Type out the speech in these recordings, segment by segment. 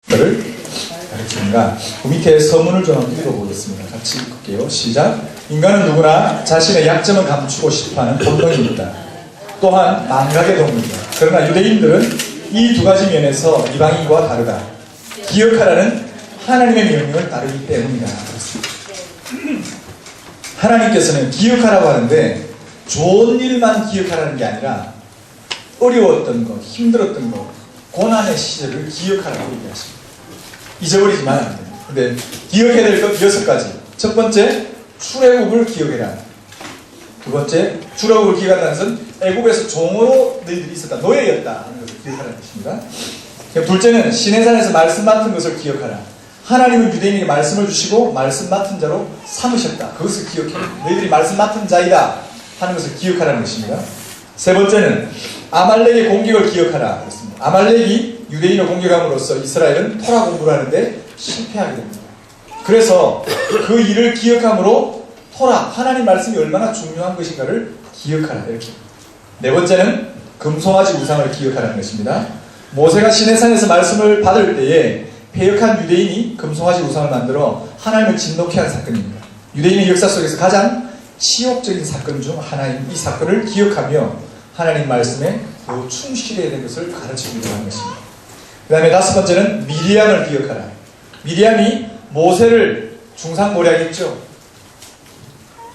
를 가르칩니다. 그 밑에 서문을 좀 한번 읽어보겠습니다. 같이 읽을게요. 시작. 인간은 누구나 자신의 약점을 감추고 싶어하는 본능입니다. 또한 망각의 동물입니다. 그러나 유대인들은 이 두 가지 면에서 이방인과 다르다. 기억하라는 하나님의 명령을 따르기 때문이다. 하나님께서는 기억하라고 하는데 좋은 일만 기억하라는 게 아니라 어려웠던 것, 힘들었던 것, 고난의 시절을 기억하라고 얘기하십니다. 잊어버리지 말아야 됩니다. 근데 기억해야 될 것 6가지. 첫 번째, 출애굽을 기억해라. 두 번째, 출애굽을 기억한다는 것은 애굽에서 종으로 너희들이 있었다. 노예였다 하는 것을 기억하라는 것입니다. 둘째는 시내산에서 말씀 맡은 것을 기억하라. 하나님은 유대인에게 말씀을 주시고 말씀 맡은 자로 삼으셨다. 그것을 기억해. 너희들이 말씀 맡은 자이다 하는 것을 기억하라는 것입니다. 세 번째는 아말렉의 공격을 기억하라. 그렇습니다. 아말렉이 유대인을 공격함으로써 이스라엘은 토라 공부를 하는데 실패하게 됩니다. 그래서 그 일을 기억함으로 토라, 하나님 말씀이 얼마나 중요한 것인가를 기억하라. 이렇게. 네 번째는 금송아지 우상을 기억하라는 것입니다. 모세가 시내산에서 말씀을 받을 때에 패역한 유대인이 금송아지 우상을 만들어 하나님을 진노케 한 사건입니다. 유대인의 역사 속에서 가장 치욕적인 사건 중 하나인 이 사건을 기억하며 하나님 말씀에 더 충실해야 되는 것을 가르치기로 하는 것입니다. 그 다음에 다섯 번째는 미리암을 기억하라. 미리암이 모세를 중상모략했죠.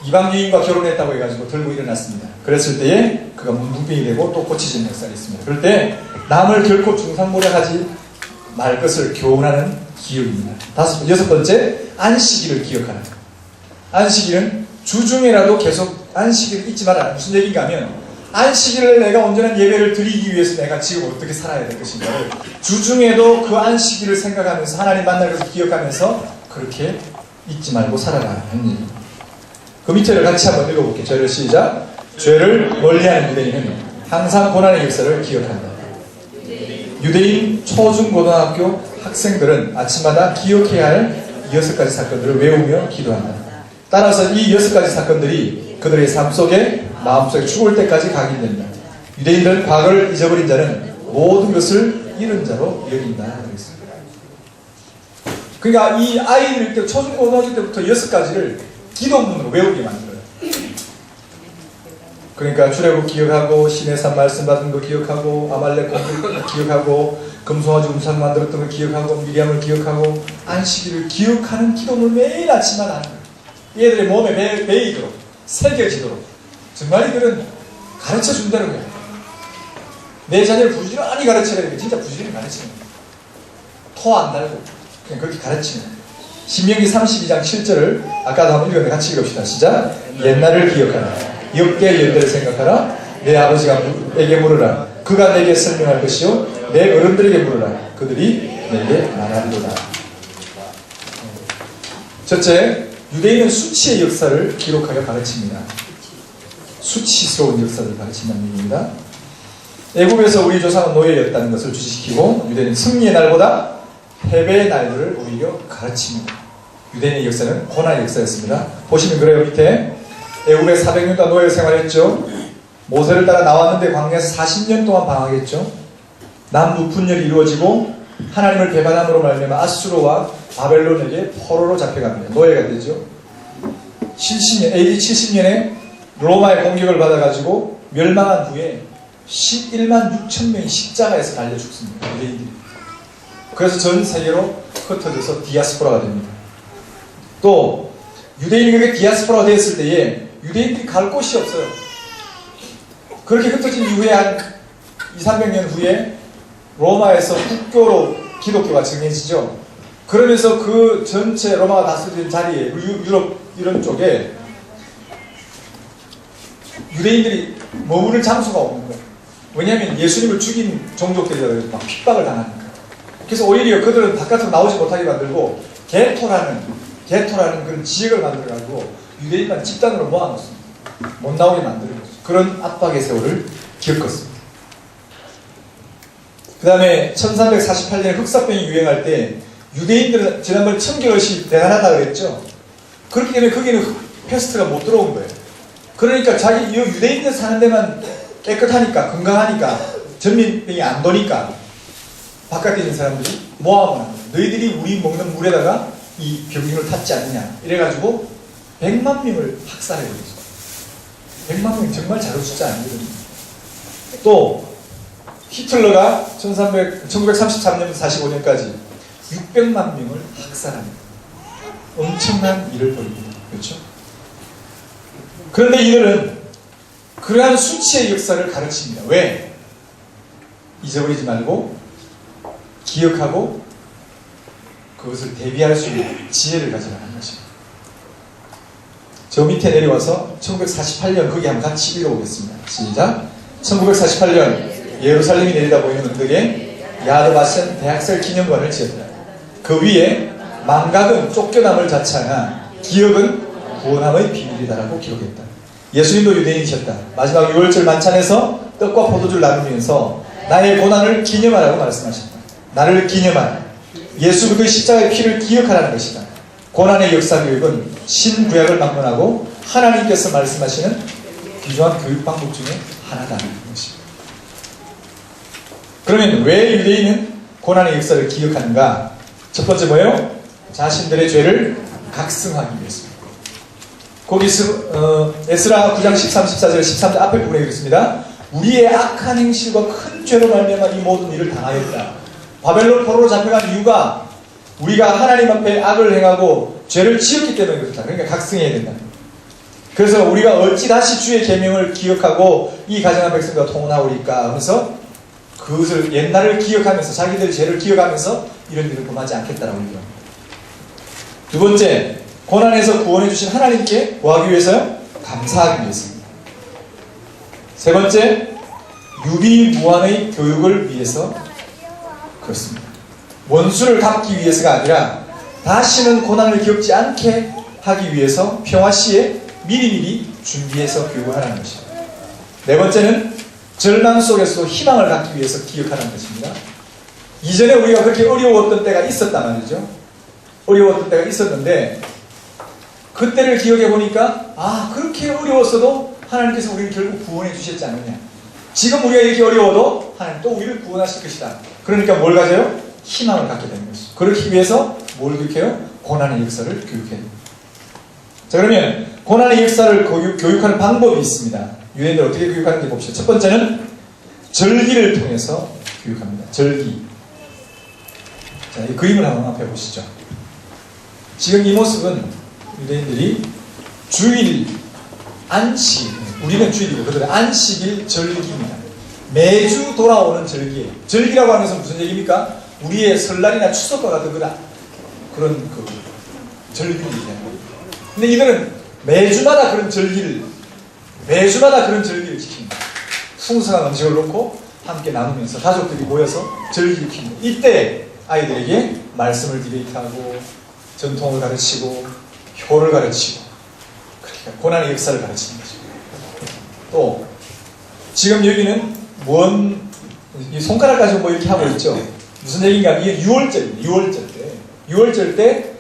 이방 여인과 결혼했다고 해가지고 들고 일어났습니다. 그랬을 때에 그가 문둥병이 되고 또 고치진 역사가 있습니다. 그럴 때 남을 결코 중상모략하지 말 것을 교훈하는 기억입니다. 여섯 번째, 안식일을 기억하라. 안식일은 주중에라도 계속 안식일을 잊지 마라. 무슨 얘기인가 하면 안식일을 내가 온전한 예배를 드리기 위해서 내가 지금 어떻게 살아야 될 것인가를 주중에도 그 안식일을 생각하면서 하나님 만날 것을 기억하면서 그렇게 잊지 말고 살아라 하는 얘기입니다. 그 밑에를 같이 한번 읽어볼게요. 저를 시작. 죄를 멀리하는 유대인은 항상 고난의 역사를 기억한다. 유대인 초중고등학교 학생들은 아침마다 기억해야 할 6가지 사건들을 외우며 기도한다. 따라서 이 6가지 사건들이 그들의 삶 속에 마음속에 죽을 때까지 각인된다. 유대인들은 과거를 잊어버린 자는 모든 것을 잃은 자로 여긴다. 그러니까 이 아이들 때 초중고등학교 때부터 6가지를 기도문으로 외우게 만들어요. 그러니까 출애굽 기억하고 시내산 말씀 받은 거 기억하고 아말렉 공격 기억하고 금송아지 우상 만들었던 거 기억하고 미리암을 기억하고 안식일을 기억하는 기도를 매일 아침마다 하는 거예요. 얘들의 몸에 배이도록 새겨지도록 정말 이들은 가르쳐 준다는 거예요. 내 자녀를 부지런히 가르치라. 진짜 부지런히 가르치는 거예요. 토 안 달고 그냥 그렇게 가르치는 거예요. 신명기 32장 7절을 아까도 한번 읽었는데 같이 읽읍시다. 시작. 옛날을 기억하라. 역대 연대를 생각하라. 내 아버지가 에게 물으라. 그가 내게 설명할 것이요 내 어른들에게 물으라. 그들이 내게 말하리로다. 첫째, 유대인은 수치의 역사를 기록하여 가르칩니다. 수치스러운 역사를 가르친다는 얘기입니다. 애굽에서 우리 조상은 노예였다는 것을 주시키고 유대인은 승리의 날보다 패배의 날들을 오히려 가르칩니다. 유대인의 역사는 고난의 역사였습니다. 보시면 그래요. 밑에 애굽에 400년 동안 노예 생활했죠. 모세를 따라 나왔는데 광야에서 40년 동안 방황했죠. 남북 분열이 이루어지고 하나님을 배반함으로 말미암아 아수르와 바벨론에게 포로로 잡혀갑니다. 노예가 되죠. 70년, AD 70년에 로마의 공격을 받아가지고 멸망한 후에 11만 6천 명이 십자가에서 달려 죽습니다. 유대인들이. 그래서 전 세계로 흩어져서 디아스포라가 됩니다. 또 유대인이 그렇게 디아스포라가 되었을 때에 유대인들이 갈 곳이 없어요. 그렇게 흩어진 이후에 한 200~300년 후에 로마에서 국교로 기독교가 정해지죠. 그러면서 그 전체 로마가 다스리는 자리에 유럽 이런 쪽에 유대인들이 머무를 장소가 없는 거예요. 왜냐하면 예수님을 죽인 종족들이 막 핍박을 당하니까. 그래서 오히려 그들은 바깥으로 나오지 못하게 만들고 게토라는 그런 지역을 만들어가지고 유대인만 집단으로 모아놓습니다. 못 나오게 만드는 거죠. 그런 압박의 세월을 겪었습니다. 그 다음에 1348년에 흑사병이 유행할 때 유대인들은 지난번에 청결릇이 대단하다고 그랬죠. 그렇기 때문에 거기는 패스트가 못 들어온 거예요. 그러니까 자기 유대인들 사는 데만 깨끗하니까 건강하니까 전민병이 안 도니까 바깥에 있는 사람들이 모함을 하는 거예요. 너희들이 우리 먹는 물에다가 이 병균을 탔지 않느냐. 이래가지고 100만 명을 학살해버렸어요. 100만 명 정말 작은 숫자 아니거든요. 또 히틀러가 1933년부터 45년까지 600만 명을 학살합니다. 엄청난 일을 벌입니다. 그렇죠? 그런데 이들은 그러한 수치의 역사를 가르칩니다. 왜? 잊어버리지 말고 기억하고 그것을 대비할 수 있는 지혜를 가져가는 것입니다. 저 밑에 내려와서 1948년 거기 한번 같이 읽어보겠습니다. 시작. 1948년 예루살렘이 내리다 보이는 언덕에 야드바센 대학살 기념관을 지었다. 그 위에 망각은 쫓겨남을 자처하나 기억은 구원함의 비밀이다라고 기록했다. 예수님도 유대인이셨다. 마지막 6월절 만찬에서 떡과 포도주를 나누면서 나의 고난을 기념하라고 말씀하셨다. 나를 기념하라. 예수 그리스도의 십자가의 피를 기억하라는 것이다. 고난의 역사 교육은 신구약을 막론하고 하나님께서 말씀하시는 귀중한 교육 방법 중에 하나다는 것입니다. 그러면 왜 유대인은 고난의 역사를 기억하는가? 첫 번째 뭐예요? 자신들의 죄를 각성하기 위해서입니다. 거기서 에스라 9장 13, 14절, 13절 앞에 부분에 그렇습니다. 우리의 악한 행실과 큰 죄로 말미암아 이 모든 일을 당하였다. 바벨론 포로로 잡혀간 이유가 우리가 하나님 앞에 악을 행하고 죄를 지었기 때문에 그렇다. 그러니까 각성해야 된다. 그래서 우리가 어찌 다시 주의 계명을 기억하고 이 가정한 백성과 통혼하오리까 하면서 그것을 옛날을 기억하면서 자기들 죄를 기억하면서 이런 일을 범하지 않겠다라고 얘기합니다. 두 번째, 고난에서 구원해 주신 하나님께 구하기 위해서요? 감사하기 위해서입니다. 세 번째, 유비무환의 교육을 위해서 그렇습니다. 원수를 갚기 위해서가 아니라 다시는 고난을 겪지 않게 하기 위해서 평화시에 미리미리 준비해서 교육을 하라는 것입니다. 네 번째는 절망 속에서도 희망을 갖기 위해서 기억하라는 것입니다. 이전에 우리가 그렇게 어려웠던 때가 있었단 말이죠. 어려웠던 때가 있었는데 그때를 기억해 보니까 그렇게 어려웠어도 하나님께서 우리를 결국 구원해 주셨지 않느냐. 지금 우리가 이렇게 어려워도 하나님 또 우리를 구원하실 것이다. 그러니까 뭘 가져요? 희망을 갖게 되는 것이죠. 그렇기 위해서 뭘 교육해요? 고난의 역사를 교육해야 됩니다. 자, 그러면 고난의 역사를 교육하는 방법이 있습니다. 유대인들 어떻게 교육하는지 봅시다. 첫 번째는 절기를 통해서 교육합니다. 절기. 자, 이 그림을 한번 앞에 보시죠. 지금 이 모습은 유대인들이 주일, 안식, 우리는 주일이고 그들은 안식일 절기입니다. 매주 돌아오는 절기예요. 절기라고 하는 것은 무슨 얘기입니까? 우리의 설날이나 추석과 같은 그런 절기를 얘기하는 거예요. 근데 이들은 매주마다 그런 절기를 지킵니다. 풍성한 음식을 놓고 함께 나누면서 가족들이 모여서 절기를 지킵니다. 이때 아이들에게 말씀을 디베이트하고 전통을 가르치고 효를 가르치고 그러니까 고난의 역사를 가르치는 거죠. 또 지금 여기는 이 손가락 가지고 뭐 이렇게 하고 있죠. 무슨 얘기인가 하면 이게 6월절 때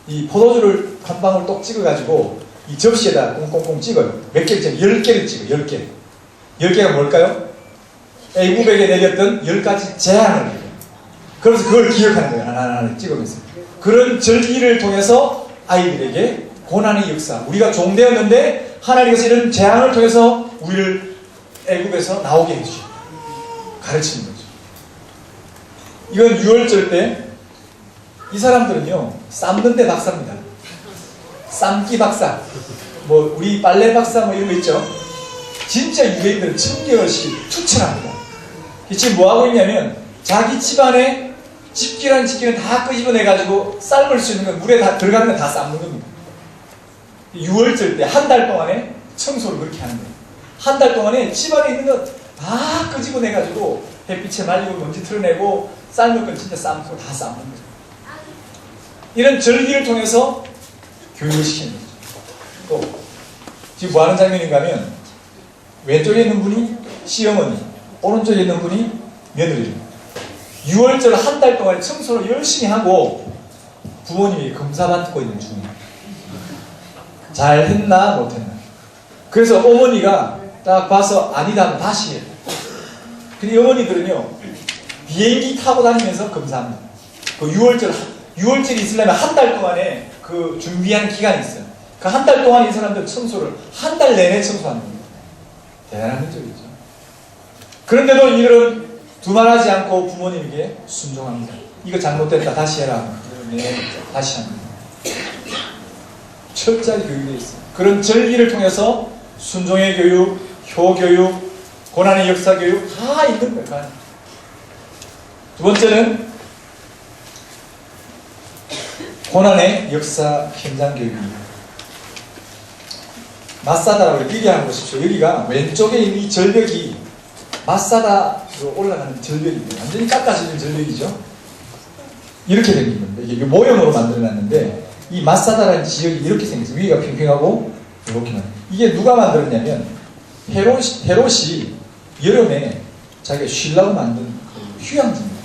이 포도주를 한 방울 똑 찍어가지고 이 접시에다 꽁꽁꽁 찍어요. 몇 개를 찍어요? 10개를 찍어요. 10개. 10개가 뭘까요? 애굽에게 내렸던 10가지 재앙을 내려요. 그래서 그걸 기억하는 거예요. 하나하나 찍으면서. 그런 절기를 통해서 아이들에게 고난의 역사, 우리가 종되었는데 하나님께서 이런 재앙을 통해서 우리를 애굽에서 나오게 해주십니다. 가르치는 거죠. 이건 6월절 때 이 사람들은요 삶는데 박사입니다. 삶기 박사, 뭐 우리 빨래 박사 뭐 이런 거 있죠. 진짜 유대인들은 청개월씩 투철합니다. 지금 뭐 하고 있냐면 자기 집안에 집기란 집기는 다 끄집어내가지고 삶을 수 있는 건 물에 다 들어가는 건 다 삶는 겁니다. 6월절 때 한 달 동안에 청소를 그렇게 하는 거예요. 한 달 동안에 집안에 있는 거 다 끄집어내가지고 햇빛에 말리고 먼지 털어내고 삶을 건 진짜 삶고 다 삶는 거죠. 이런 절기를 통해서 교육을 시키는 거죠. 또 지금 뭐 하는 장면인가 하면 왼쪽에 있는 분이 시어머니, 오른쪽에 있는 분이 며느리입니다. 6월절 한 달 동안 청소를 열심히 하고 부모님이 검사받고 있는 중이에요. 잘 했나 못했나. 그래서 어머니가 딱 봐서 아니다 하면 다시 해요. 근데 어머니들은요 비행기 타고 다니면서 검사합니다. 그 6월절이 있으려면 한 달 동안에 그 준비한 기간이 있어요. 그 한 달 동안 이 사람들 청소를 한 달 내내 청소하는 겁니다. 대단한 민족이죠. 그런데도 이들은 두말하지 않고 부모님에게 순종합니다. 이거 잘못됐다 다시 해라. 네, 다시 합니다. 철저히 교육되어 있어요. 그런 절기를 통해서 순종의 교육, 효교육, 고난의 역사 교육 다 있는 거예요. 두 번째는 고난의 역사 현장 교육입니다. 마사다라고 얘기하고 보십시오. 여기가 왼쪽에 있는 이 절벽이 마사다로 올라가는 절벽입니다. 완전히 깎아지는 절벽이죠. 이렇게 생긴 겁니다. 이게 모형으로 만들어놨는데 이 마사다라는 지역이 이렇게 생겼어요. 위가 평평하고 이렇게만. 이게 누가 만들었냐면 헤롯이 여름에 자기가 쉬려고 만든 그 휴양지입니다.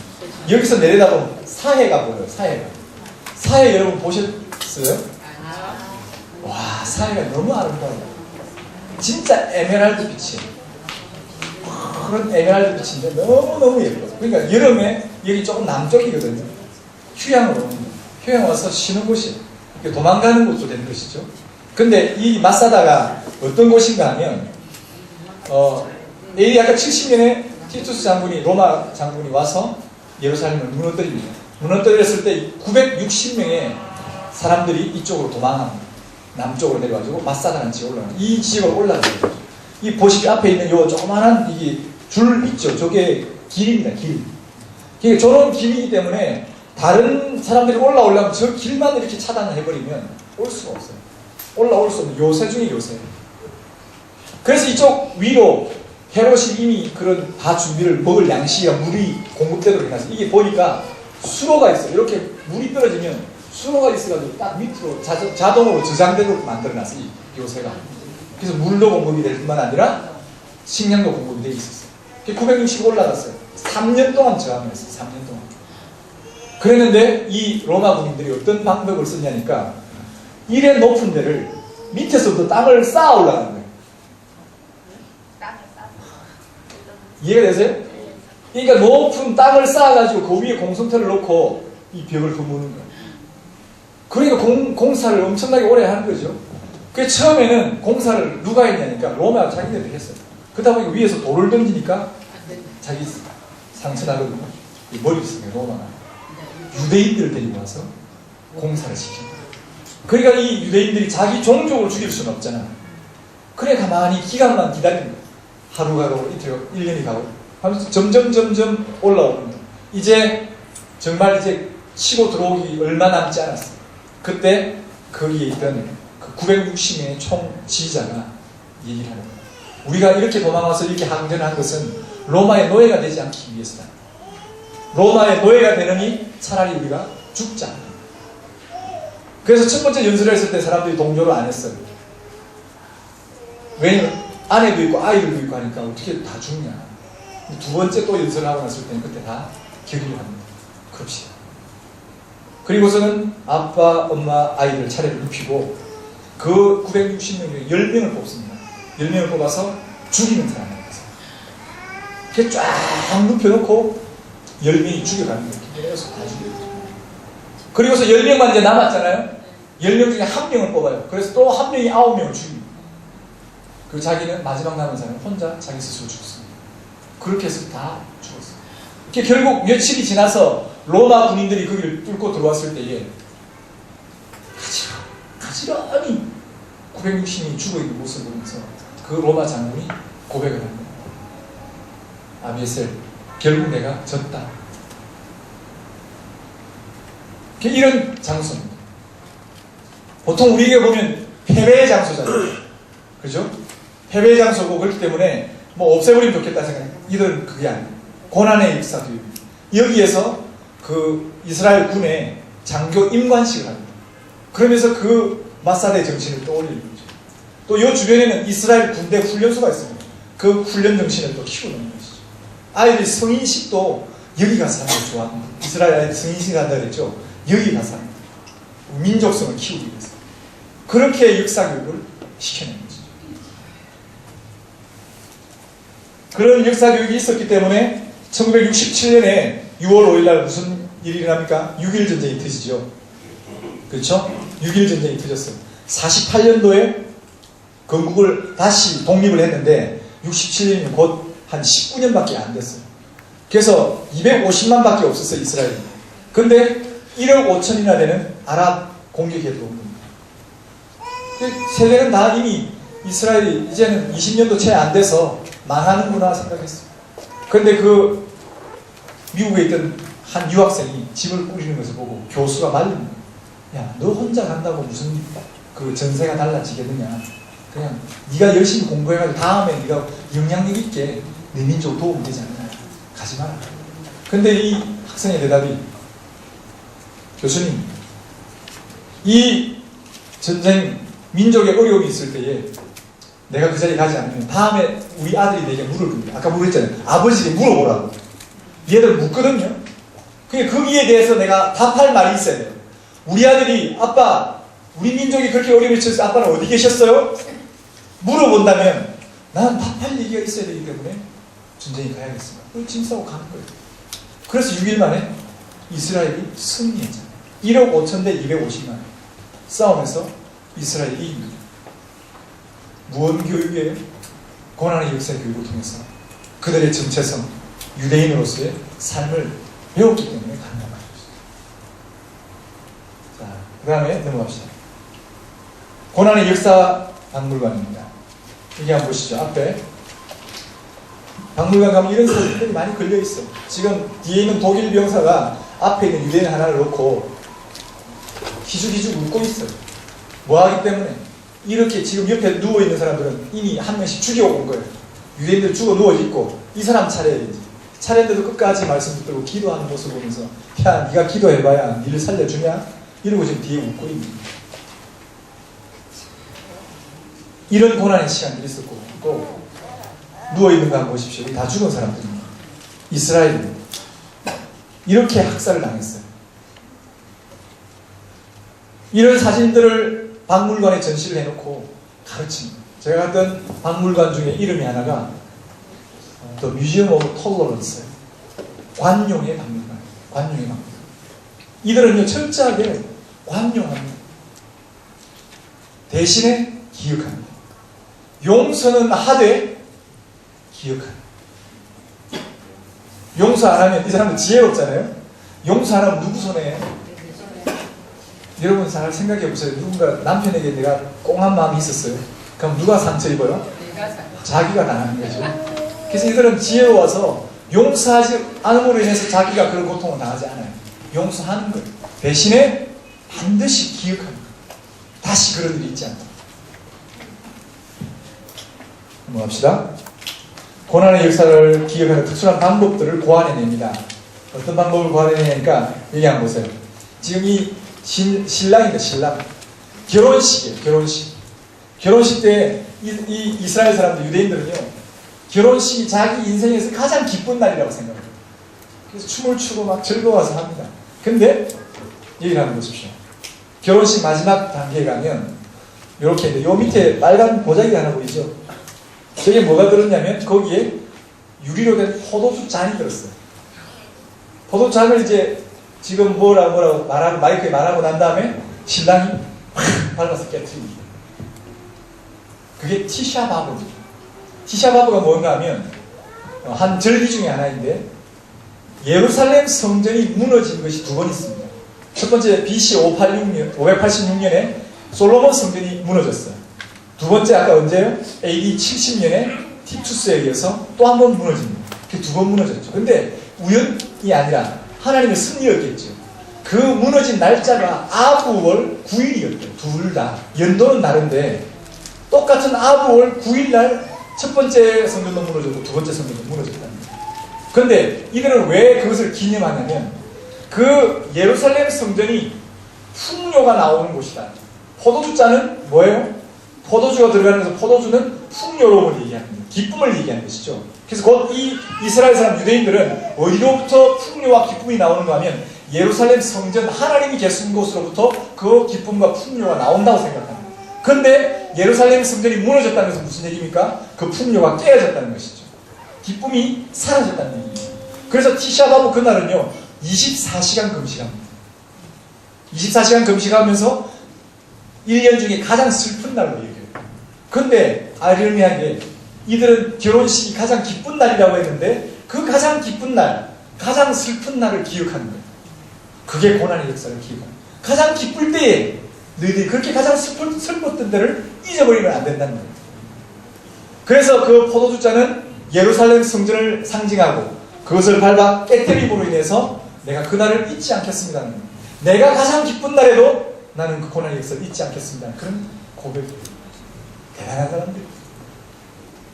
여기서 내려다보면 사해가 보여요. 사해 여러분 보셨어요? 와, 사해가 너무 아름다워요. 진짜 에메랄드 빛이에요. 그런 에메랄드 빛인데 너무너무 예뻐요. 그러니까 여름에 여기 조금 남쪽이거든요. 휴양 와서 쉬는 곳이에요. 도망가는 곳도 되는 것이죠. 근데 이 마사다가 어떤 곳인가 하면 AD 아까 70년에 티투스 장군이 로마 장군이 와서 예루살렘을 무너뜨립니다. 무너뜨렸을 때 960명의 사람들이 이쪽으로 도망합니다. 남쪽으로 내려가지고 마사다라는 지역에 올라가요. 이 지역으로 올라가는 거죠. 이 보시기 앞에 있는 요 조그만한 이게 줄 있죠. 저게 길입니다. 길. 그러니까 저런 길이기 때문에 다른 사람들이 올라오려면 저 길만 이렇게 차단을 해버리면 올 수가 없어요. 올라올 수 없는 요새 중에 요새예요. 그래서 이쪽 위로 헤롯이 이미 그런 다 준비를 먹을 양식이야 물이 공급되도록 해놨어요. 이게 보니까 수로가 있어요. 이렇게 물이 떨어지면 수로가 있어가지고 딱 밑으로 자동으로 저장되도록 만들어놨어요. 이 요새가. 그래서 물도 공급이 될 뿐만 아니라 식량도 공급이 되어 있었어요. 960 올라갔어요. 3년 동안 저항을 했어요. 3년 동안. 그랬는데 이 로마 군인들이 어떤 방법을 썼냐니까 이래 높은 데를 밑에서부터 땅을 쌓아 올라가는 거예요. 이해가 되세요? 그러니까 높은 땅을 쌓아가지고 그 위에 공성터를 놓고 이 벽을 거무는 거예요. 그러니까 공사를 엄청나게 오래 하는 거죠. 그 처음에는 공사를 누가 했냐니까 로마 자기들이 했어요. 그러다 보니까 위에서 돌을 던지니까 자기 상처나거든요. 머리 있어요. 로마가 유대인들을 데리고 와서 공사를 시킨 거예요. 그러니까 이 유대인들이 자기 종족을 죽일 수는 없잖아. 그래 가만히 기간만 기다리는 거예요. 하루가 가고 이틀 가고 1년이 가고 하면서 점점 올라오는 거예요. 이제 정말 이제 치고 들어오기 얼마 남지 않았어요. 그때 거기에 있던 그 960명의 총 지휘자가 얘기를 하는 거예요. 우리가 이렇게 도망와서 이렇게 항전을 한 것은 로마의 노예가 되지 않기 위해서다. 로마의 노예가 되느니 차라리 우리가 죽자. 그래서 첫 번째 연설을 했을 때 사람들이 동조를 안 했어요. 왜냐면 아내도 있고 아이들도 있고 하니까 어떻게 다 죽냐. 두 번째 또 연설을 하고 났을 때는 그때 다 결의를 합니다. 그럽시다. 그리고서는 아빠, 엄마, 아이들 차례를 눕히고 그 960명 중에 10명을 뽑습니다. 10명을 뽑아서 죽이는 사람을 해서 이렇게 쫙 눕혀놓고 10명이 죽여가는 거예요. 계속 다 죽여요. 그리고서 10명만 이제 남았잖아요. 10명 중에 1명을 뽑아요. 그래서 또 1명이 9명을 죽입니다. 그리고 자기는 마지막 남은 사람은 혼자 자기 스스로 죽습니다. 그렇게 해서 다 죽었어요. 이렇게 결국 며칠이 지나서 로마 군인들이 거기를 뚫고 들어왔을 때에 가지런히 960명이 죽어있는 모습을 보면서 그 로마 장군이 고백을 합니다. 아비에셀, 결국 내가 졌다. 이런 장소입니다. 보통 우리에게 보면 패배의 장소잖아요. 그죠? 패배의 장소고 그렇기 때문에 뭐 없애버리면 좋겠다 생각. 이런 그게 아니에요. 고난의 역사도 여기에서 그 이스라엘 군의 장교 임관식을 합니다. 그러면서 그 마사다의 정신을 떠올리는 거죠. 또 이 주변에는 이스라엘 군대 훈련소가 있습니다. 그 훈련 정신을 또 키우는 것이죠. 아이들이 성인식도 여기 가서 하는 걸 좋아합니다. 이스라엘 아이들 성인식 한다 그랬죠. 여기 가서 합니다. 민족성을 키우기 위해서. 그렇게 역사교육을 시켜낸 것이죠. 그런 역사교육이 있었기 때문에 1967년에 6월 5일날 무슨 일이 일어납니까? 6.1 전쟁이 터지죠. 그렇죠? 6.1 전쟁이 터졌어요. 48년도에 건국을 다시 독립을 했는데 67년이면 곧 한 19년밖에 안 됐어요. 그래서 250만 밖에 없었어요, 이스라엘이. 근데 1억 5천이나 되는 아랍 공격에 들어온 겁니다. 세계는 다 이미 이스라엘이 이제는 20년도 채 안 돼서 망하는구나 생각했어요. 그런데 그 미국에 있던 한 유학생이 집을 꾸리는 것을 보고 교수가 말립니다. 야, 너 혼자 간다고 무슨 그 전세가 달라지겠느냐. 그냥 네가 열심히 공부해가지고 다음에 네가 영향력 있게 내 민족 도움 되지 않냐. 가지 마라. 근데 이 학생의 대답이, 교수님, 이 전쟁, 민족의 어려움이 있을 때에 내가 그 자리에 가지 않으면 다음에 우리 아들이 내게 물을 겁니다. 아까 물었잖아요. 아버지에게 물어보라고. 얘들 묻거든요. 거기에 대해서 내가 답할 말이 있어야 돼요. 우리 아들이, 아빠, 우리 민족이 그렇게 어려움을 치면서 아빠는 어디 계셨어요? 물어본다면 난 답할 얘기가 있어야 되기 때문에 전쟁에 가야겠습니다. 그걸 짐 싸고 가는 거예요. 그래서 6일 만에 이스라엘이 승리했잖아요. 1억 5천 대 250만 싸움에서 이스라엘이 이깁니다. 무언 교육이에요? 고난의 역사 교육을 통해서 그들의 정체성, 유대인으로서의 삶을 배웠기 때문에 가능한 말이죠. 자, 그 다음에 넘어갑시다. 고난의 역사 박물관입니다. 여기 한번 보시죠. 앞에 박물관 가면 이런 사진들이 많이 걸려있어. 지금 뒤에 있는 독일 병사가 앞에 있는 유대인 하나를 놓고 기죽기죽 웃고 있어요. 뭐하기 때문에? 이렇게 지금 옆에 누워있는 사람들은 이미 한 명씩 죽여오고 온 거예요. 유대인들 죽어 누워있고 이 사람 차례야지. 차례인데도 끝까지 말씀 듣고 기도하는 모습을 보면서 야, 네가 기도해봐야 니를 살려주냐? 이러고 지금 뒤에 웃고 있는 거예요. 이런 고난의 시간들이 있었고, 또 누워있는 거 한번 보십시오. 다 죽은 사람들입니다. 이스라엘입니다. 이렇게 학살을 당했어요. 이런 사진들을 박물관에 전시를 해놓고 가르칩니다. 제가 갔던 박물관 중에 이름이 하나가 The Museum of Tolerance, 관용의 박물관. 관용의 박물관. 이들은요 철저하게 관용합니다. 대신에 기억합니다. 용서는 하되 기억합니다. 용서 안 하면 이 사람은 지혜롭잖아요. 용서 안 하면 누구 손해? 여러분 잘 생각해 보세요. 누군가 남편에게 내가 꽁한 마음이 있었어요. 그럼 누가 상처 입어요? 자기가 당하는 거죠. 그래서 이들은 지혜로워서 용서하지 않음으로 인해서 자기가 그런 고통을 당하지 않아요. 용서하는 거예요. 대신에 반드시 기억합니다. 다시 그런 일이 있지 않다. 넘어갑시다. 고난의 역사를 기억하는 특수한 방법들을 고안해냅니다. 어떤 방법을 고안해내니까 여기 한번 보세요. 지금 이 신랑입니다. 신랑. 결혼식이에요. 결혼식 때 이 이스라엘 사람들, 유대인들은요 결혼식이 자기 인생에서 가장 기쁜 날이라고 생각해요. 그래서 춤을 추고 막 즐거워서 합니다. 근데 여기 한번 보십시오. 결혼식 마지막 단계에 가면 이렇게 요 밑에 빨간 보자기 하나 보이죠? 저게 뭐가 들었냐면 거기에 유리로 된 포도주 잔이 들었어요. 포도잔을 이제 지금 뭐라고 말하고 마이크에 말하고 난 다음에 신랑이 확 밟아서 깨트립니다. 그게 티샤바브입니다. 티샤바브가 뭔가 하면 한 절기 중에 하나인데 예루살렘 성전이 무너진 것이 두 번 있습니다. 첫 번째 BC 586년에 솔로몬 성전이 무너졌어요. 두 번째 아까 언제요? AD 70년에 티투스에 의해서 또 한 번 무너집니다. 그 두 번 무너졌죠. 근데 우연이 아니라 하나님의 섭리였겠죠. 그 무너진 날짜가 아부월 9일이었대요. 둘 다. 연도는 다른데 똑같은 아부월 9일날 첫 번째 성전도 무너졌고 두 번째 성전도 무너졌답니다. 그런데 이들은 왜 그것을 기념하냐면 그 예루살렘 성전이 풍요가 나오는 곳이다. 포도주잔은 뭐예요? 포도주가 들어가면서 포도주는 풍요로움을 얘기합니다. 기쁨을 얘기하는 것이죠. 그래서 곧 이 이스라엘 사람 유대인들은 어디로부터 풍요와 기쁨이 나오는가 하면 예루살렘 성전 하나님이 계신 곳으로부터 그 기쁨과 풍요가 나온다고 생각합니다. 그런데 예루살렘 성전이 무너졌다는 것은 무슨 얘기입니까? 그 풍요가 깨어졌다는 것이죠. 기쁨이 사라졌다는 얘기입니다. 그래서 티샤바브 그날은요 24시간 금식합니다. 24시간 금식하면서 1년 중에 가장 슬픈 날로 얘기해요. 근데 아이러니하게 이들은 결혼식이 가장 기쁜 날이라고 했는데 그 가장 기쁜 날, 가장 슬픈 날을 기억하는 거예요. 그게 고난의 역사를 기억하는 거예요. 가장 기쁠 때에 너희들이 그렇게 가장 슬펐던 데를 잊어버리면 안 된다는 거예요. 그래서 그 포도주잔은 예루살렘 성전을 상징하고 그것을 밟아 깨뜨림으로 인해서 내가 그날을 잊지 않겠습니다. 내가 가장 기쁜 날에도 나는 그 고난의 역사를 잊지 않겠습니다. 그런 고백. 대단한 사람들.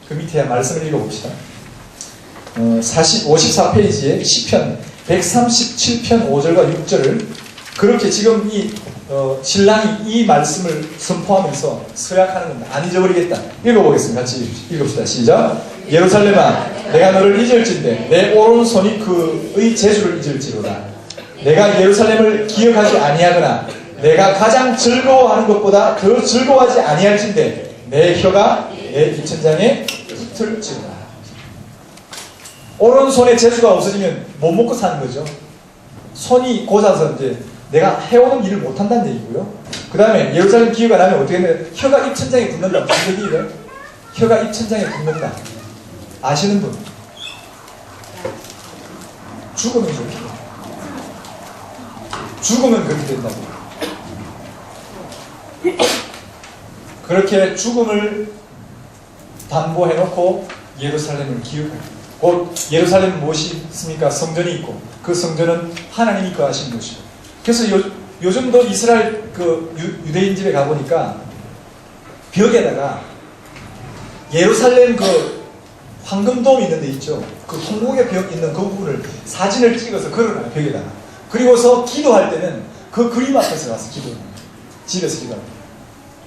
그 밑에 말씀을 읽어봅시다. 54페이지에 시편 137편 5절과 6절을 그렇게 지금 이 신랑이 이 말씀을 선포하면서 서약하는 겁니다. 안 잊어버리겠다. 읽어보겠습니다. 같이 읽읍시다. 시작. 예루살렘아 내가 너를 잊을진대 내 오른손이 그의 재주를 잊을지로다. 내가 예루살렘을 기억하지 아니하거나 내가 가장 즐거워하는 것보다 더 즐거워하지 아니할진대 내 혀가 내 입천장에 붙을지로다. 오른손에 재주가 없어지면 못 먹고 사는 거죠. 손이 고자서 이제 내가 해오는 일을 못한다는 얘기고요. 그 다음에 예루살렘 기회가 나면 어떻게 되냐면 혀가 입천장에 붙는다. 무슨 얘기예요? 혀가 입천장에 붙는다. 아시는 분? 죽으면 그렇게 돼요. 죽으면 그렇게 된다고. 그렇게 죽음을 담보해놓고 예루살렘을 기억합니다. 곧 예루살렘은 무엇이 있습니까? 성전이 있고 그 성전은 하나님이 거하신 곳이고. 그래서 요즘도 이스라엘 그 유대인 집에 가보니까 벽에다가 예루살렘 그 황금돔 있는 데 있죠. 그 홍목의 벽 있는 그 부분을 사진을 찍어서 걸어놔요. 벽에다가. 그리고서 기도할 때는 그 그림 앞에서 와서 기도해요. 집에서 기도합니다.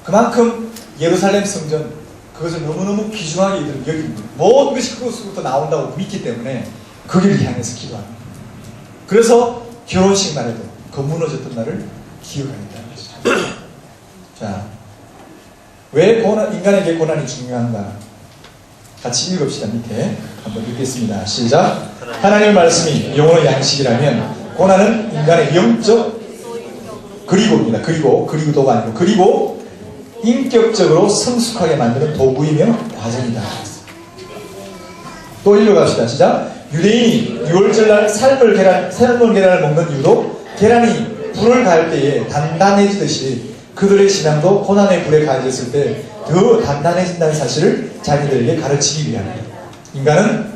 그만큼 예루살렘 성전 그것을 너무너무 귀중하게 이들은 여깁니다. 모든 것이 그것으로부터 나온다고 믿기 때문에 거기를 향해서 기도합니다. 그래서 결혼식 날에도 그 무너졌던 날을 기억하겠다는 것이죠. 자, 왜 인간에게 고난이 중요한가? 같이 읽읍시다. 밑에 한번 읽겠습니다. 시작. 하나님의 말씀이 영혼의 양식이라면 고난은 인간의 영적 그리고입니다. 그리고도가 아니고 그리고 인격적으로 성숙하게 만드는 도구이며 과정이다. 또 읽어갑시다. 시작. 유대인이 6월절날 삶은 계란을 먹는 이유도 계란이 불을 가할 때에 단단해지듯이 그들의 신앙도 고난의 불에 가해졌을 때 더 단단해진다는 사실을 자기들에게 가르치기 위함이다. 인간은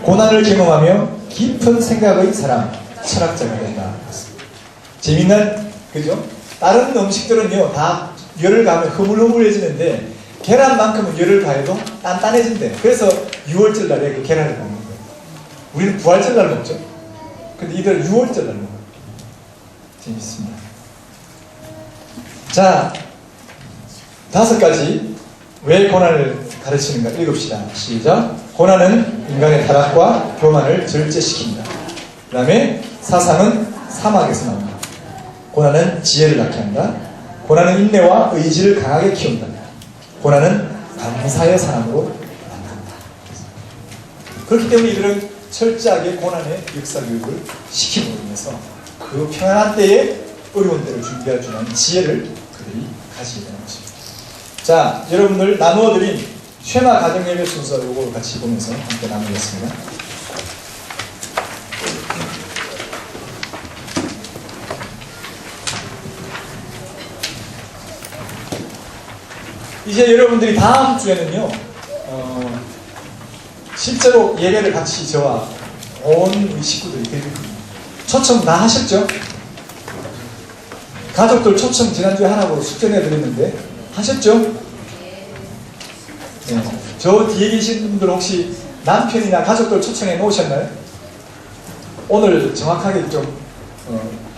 고난을 경험하며 깊은 생각의 사람, 철학자가 된다. 재밌는, 그죠? 다른 음식들은요, 다 열을 가하면 흐물흐물해지는데 계란만큼은 열을 가해도 단단해진대. 그래서 6월절 날에 그 계란을 먹는 거예요. 우리는 9월절 날 먹죠. 근데 이들은 6월절 날 먹어요. 재밌습니다. 자, 5가지 왜 고난을 가르치는가 읽읍시다. 시작. 고난은 인간의 타락과 교만을 절제시킵니다. 그 다음에 사상은 사막에서 나옵니다. 고난은 지혜를 낳게 한다. 고난은 인내와 의지를 강하게 키운다. 고난은 감사의 사람으로 만든다. 그렇기 때문에 이들은 철저하게 고난의 역사 교육을 시키고 있면서 그 평안한 때에 어려운 때를 준비할 줄 아는 지혜를 그들이 가지게 되는 것입니다. 자, 여러분들 나누어드린 쉐마 가정예배 순서 요거 같이 보면서 함께 나누겠습니다. 이제 여러분들이 다음 주에는요, 실제로 예배를 같이 저와 온 식구들이 드릴 겁니다. 초청 다 하셨죠? 가족들 초청 지난주에 하라고 숙제내드렸는데 하셨죠? 네. 저 뒤에 계신 분들 혹시 남편이나 가족들 초청해 놓으셨나요? 오늘 정확하게 좀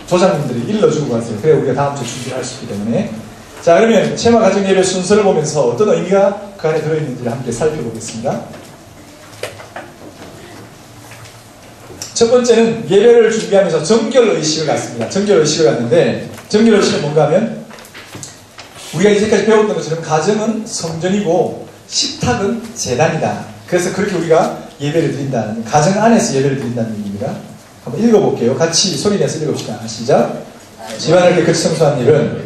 조장님들이 일러주고 가세요. 그래 우리가 다음 주에 준비를 할 수 있기 때문에. 자, 그러면 체마 가정예배 순서를 보면서 어떤 의미가 그 안에 들어있는지를 함께 살펴보겠습니다. 첫 번째는 예배를 준비하면서 정결의식을 갖습니다. 정결의식을 갖는데 정결의식은 뭔가 하면 우리가 이제까지 배웠던 것처럼 가정은 성전이고 식탁은 제단이다. 그래서 그렇게 우리가 예배를 드린다는, 가정 안에서 예배를 드린다는 얘기입니다. 한번 읽어볼게요. 같이 소리내서 읽읍시다. 시작. 집안을 깨끗이 청소한 일은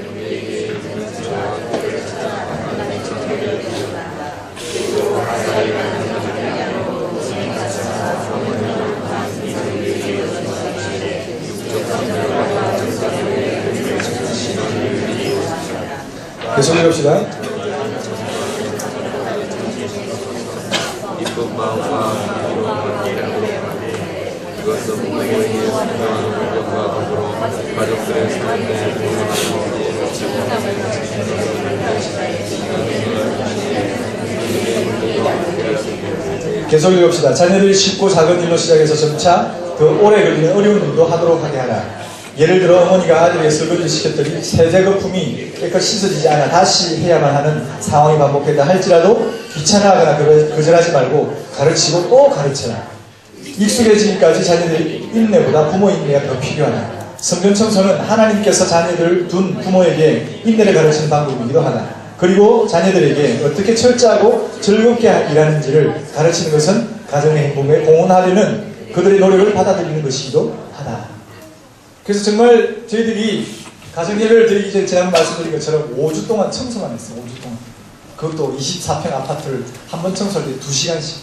계속 읽읍시다. 계속 읽읍시다. 자녀들이 쉽고 작은 일로 시작해서 점차 더 오래 걸리는 어려운 일도 하도록 하게 하라. 예를 들어 어머니가 아들에게 설거지를 시켰더니 세제 거품이 깨끗이 씻어지지 않아 다시 해야만 하는 상황이 반복된다 할지라도 귀찮아하거나 거절하지 말고 가르치고 또 가르쳐라. 익숙해지기까지 자녀들의 인내보다 부모 인내가 더 필요하다. 성전 청소는 하나님께서 자녀들 둔 부모에게 인내를 가르치는 방법이기도 하다. 그리고 자녀들에게 어떻게 철저하고 즐겁게 일하는지를 가르치는 것은 가정의 행복에 공헌하려는 그들의 노력을 받아들이는 것이기도 하다. 그래서 정말 저희들이 가정 예배를 드리기 전에 지난번 말씀드린 것처럼 5주 동안 청소만 했어요. 5주 동안. 그것도 24평 아파트를 한 번 청소할 때 2시간씩.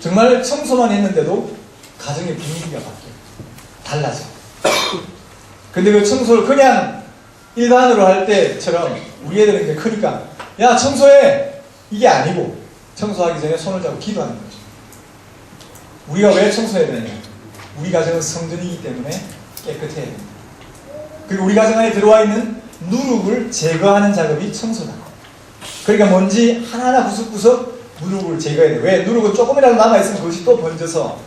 정말 청소만 했는데도 가정의 분위기가 바뀌어요. 달라져. 근데 그 청소를 그냥 일반으로 할 때처럼 우리 애들은 이제 크니까 야 청소해! 이게 아니고 청소하기 전에 손을 잡고 기도하는 거죠. 우리가 왜 청소해야 되냐? 우리 가정은 성전이기 때문에 깨끗해야 됩니다. 그리고 우리 가정 안에 들어와 있는 누룩을 제거하는 작업이 청소다. 그러니까 먼지 하나하나 구석구석 누룩을 제거해야 돼요. 왜? 누룩은 조금이라도 남아있으면 그것이 또 번져서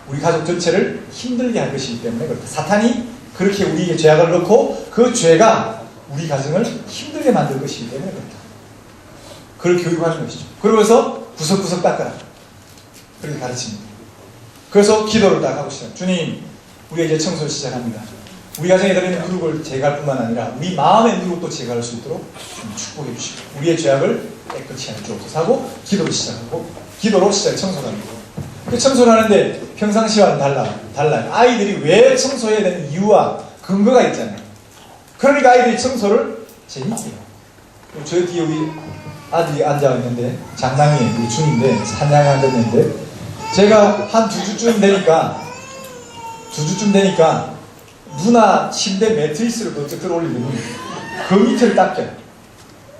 우리 가족 전체를 힘들게 할 것이기 때문에 그렇다. 사탄이 그렇게 우리에게 죄악을 넣고 그 죄가 우리 가정을 힘들게 만들 것이기 때문에 그렇다. 그걸 교육하는 것이죠. 그러면서 구석구석 닦아라. 그렇게 가르칩니다. 그래서 기도를 딱 하고 시작. 주님, 우리가 이제 청소를 시작합니다. 우리 가정에 들어있는 누룩을 제거할 뿐만 아니라 우리 마음의 누룩도 제거할 수 있도록 축복해 주시고 우리의 죄악을 깨끗이 하여 주옵소서 하고 기도를 시작하고 기도로 청소를 합니다. 그 청소를 하는데 평상시와는 달라요. 아이들이 왜 청소해야 되는 이유와 근거가 있잖아요. 그러니까 아이들이 청소를 재밌게 해요. 저 뒤에 우리 아들이 앉아 있는데 장남이 우리 중인데 한양하는데 제가 한 2주쯤 되니까 누나 침대 매트리스를 번쩍 들어올리더니 그 밑을 닦여요.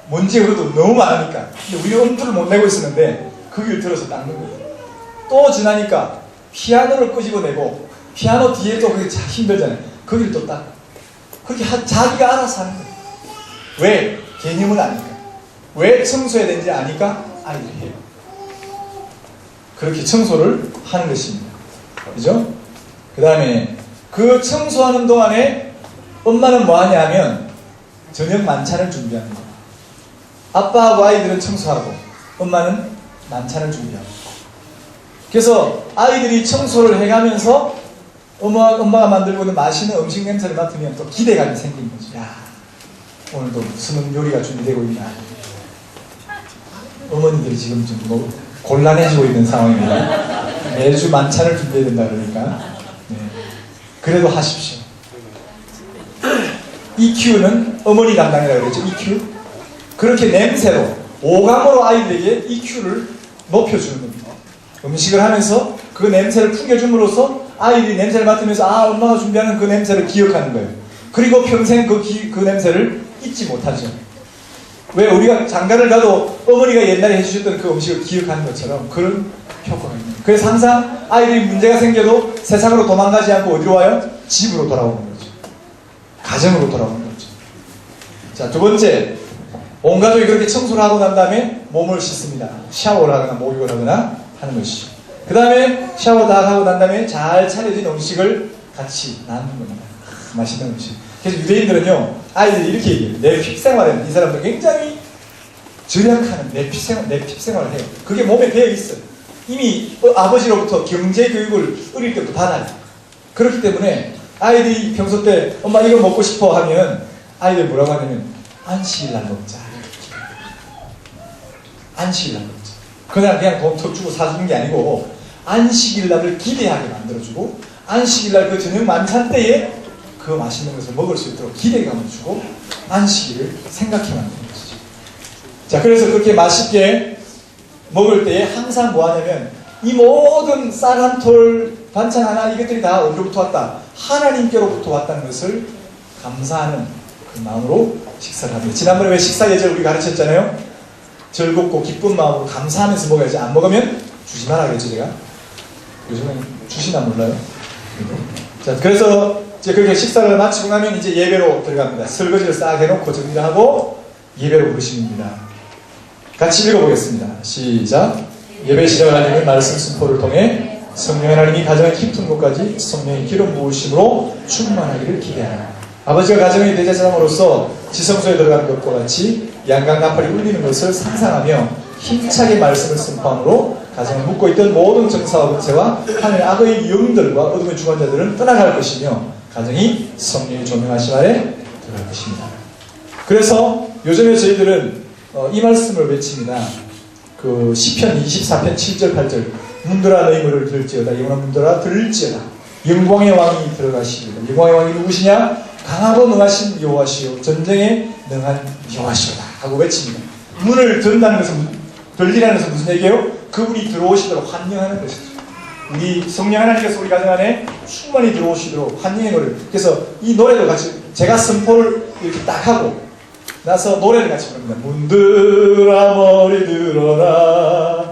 먼지가 그래도 너무 많으니까. 근데 우리는 엄두를 못 내고 있었는데 그 위를 들어서 닦는 거예요. 또 지나니까 피아노를 끄집어내고 피아노 뒤에 또 그게 힘들잖아요. 거기를 또 닦고 그렇게 자기가 알아서 하는 거예요. 왜? 개념을 아니까. 왜 청소해야 되는지 아니까 아이들이 해요. 그렇게 청소를 하는 것입니다. 그죠? 그 다음에 그 청소하는 동안에 엄마는 뭐 하냐 하면 저녁 만찬을 준비하는 거예요. 아빠하고 아이들은 청소하고 엄마는 만찬을 준비하고. 그래서 아이들이 청소를 해가면서 엄마가 만들고 있는 맛있는 음식 냄새를 맡으면 또 기대감이 생기는 거죠. 야, 오늘도 무슨 요리가 준비되고 있나. 어머니들이 지금 좀 뭐 곤란해지고 있는 상황입니다. 매주 만찬을 준비해야 된다 그러니까. 네. 그래도 하십시오. EQ는 어머니 담당이라고 그랬죠. EQ. 그렇게 냄새로, 오감으로 아이들에게 EQ를 높여주는 겁니다. 음식을 하면서 그 냄새를 풍겨줌으로써 아이들이 냄새를 맡으면서 아, 엄마가 준비하는 그 냄새를 기억하는 거예요. 그리고 평생 그 냄새를 잊지 못하죠. 왜? 우리가 장가를 가도 어머니가 옛날에 해주셨던 그 음식을 기억하는 것처럼 그런 효과가 있는 거예요. 그래서 항상 아이들이 문제가 생겨도 세상으로 도망가지 않고 어디로 와요? 집으로 돌아오는 거죠. 가정으로 돌아오는 거죠. 자, 두 번째, 온 가족이 그렇게 청소를 하고 난 다음에 몸을 씻습니다. 샤워를 하거나 목욕을 하거나 하는 것이죠. 그 다음에 샤워 다 하고 난 다음에 잘 차려진 음식을 같이 나누는 겁니다. 맛있는 음식. 그래서 유대인들은요, 아이들이 이렇게 얘기해요. 내 핍생활에는 이 사람들 굉장히 절약하는 내 핍생활을 해요. 그게 몸에 배어 있어요. 이미 아버지로부터 경제교육을 어릴 때부터 받아요. 그렇기 때문에 아이들이 평소 때 엄마 이거 먹고 싶어 하면 아이들 뭐라고 하냐면 안식일날 먹자. 안식일날 먹자. 그냥 돈 턱 주고 사주는 게 아니고 안식일날을 기대하게 만들어주고 안식일날 그 저녁 만찬 때에 그 맛있는 것을 먹을 수 있도록 기대감을 주고 안식일을 생각해 만드는 것이죠. 자, 그래서 그렇게 맛있게 먹을 때에 항상 뭐 하냐면 이 모든 쌀 한 톨, 반찬 하나 이것들이 다 어디로부터 왔다? 하나님께로부터 왔다는 것을 감사하는 그 마음으로 식사를 합니다. 지난번에 왜 식사 예절 우리 가르쳤잖아요. 즐겁고 기쁜 마음으로 감사하면서 먹어야지. 안 먹으면 주지 말아 그랬죠 제가. 요즘은 주시나 몰라요. 자, 그래서 이제 그렇게 식사를 마치고 나면 이제 예배로 들어갑니다. 설거지를 싹 해놓고 정리를 하고 예배로 부르십니다. 같이 읽어보겠습니다. 시작. 예배 시작을 하려면 말씀 선포를 통해 성령 하나님이 가정의 깊은 곳까지 성령의 기름 부으심으로 충만하기를 기대하라. 아버지가 가정의 대제사장으로서 지성소에 들어가는 것과 같이 양강 나팔이 울리는 것을 상상하며 힘차게 말씀을 선포함으로 가정을 묶고 있던 모든 정사와 권세와 하늘 악의 영들과 어둠의 주관자들은 떠나갈 것이며 가정이 성령의 조명하심 아래 들어갈 것입니다. 그래서 요즘에 저희들은 이 말씀을 외칩니다. 그 시편 24편 7절 8절 문들아 너희 문을 들지어다 영원한 문들아 들지어다 영광의 왕이 들어가시리라. 영광의 왕이 누구시냐? 강하고 능하신 여호와시요 전쟁에 능한 여호와시오다 하고 외칩니다. 문을 든다는 것은 들리라는 것은 무슨 얘기예요? 그분이 들어오시도록 환영하는 것이죠. 우리 성령 하나님께서 우리 가정 안에 충만히 들어오시도록 환영의 노래. 그래서 이 노래도 같이 제가 선포를 이렇게 딱 하고 나서 노래를 같이 부릅니다. 문들아 머리 들어라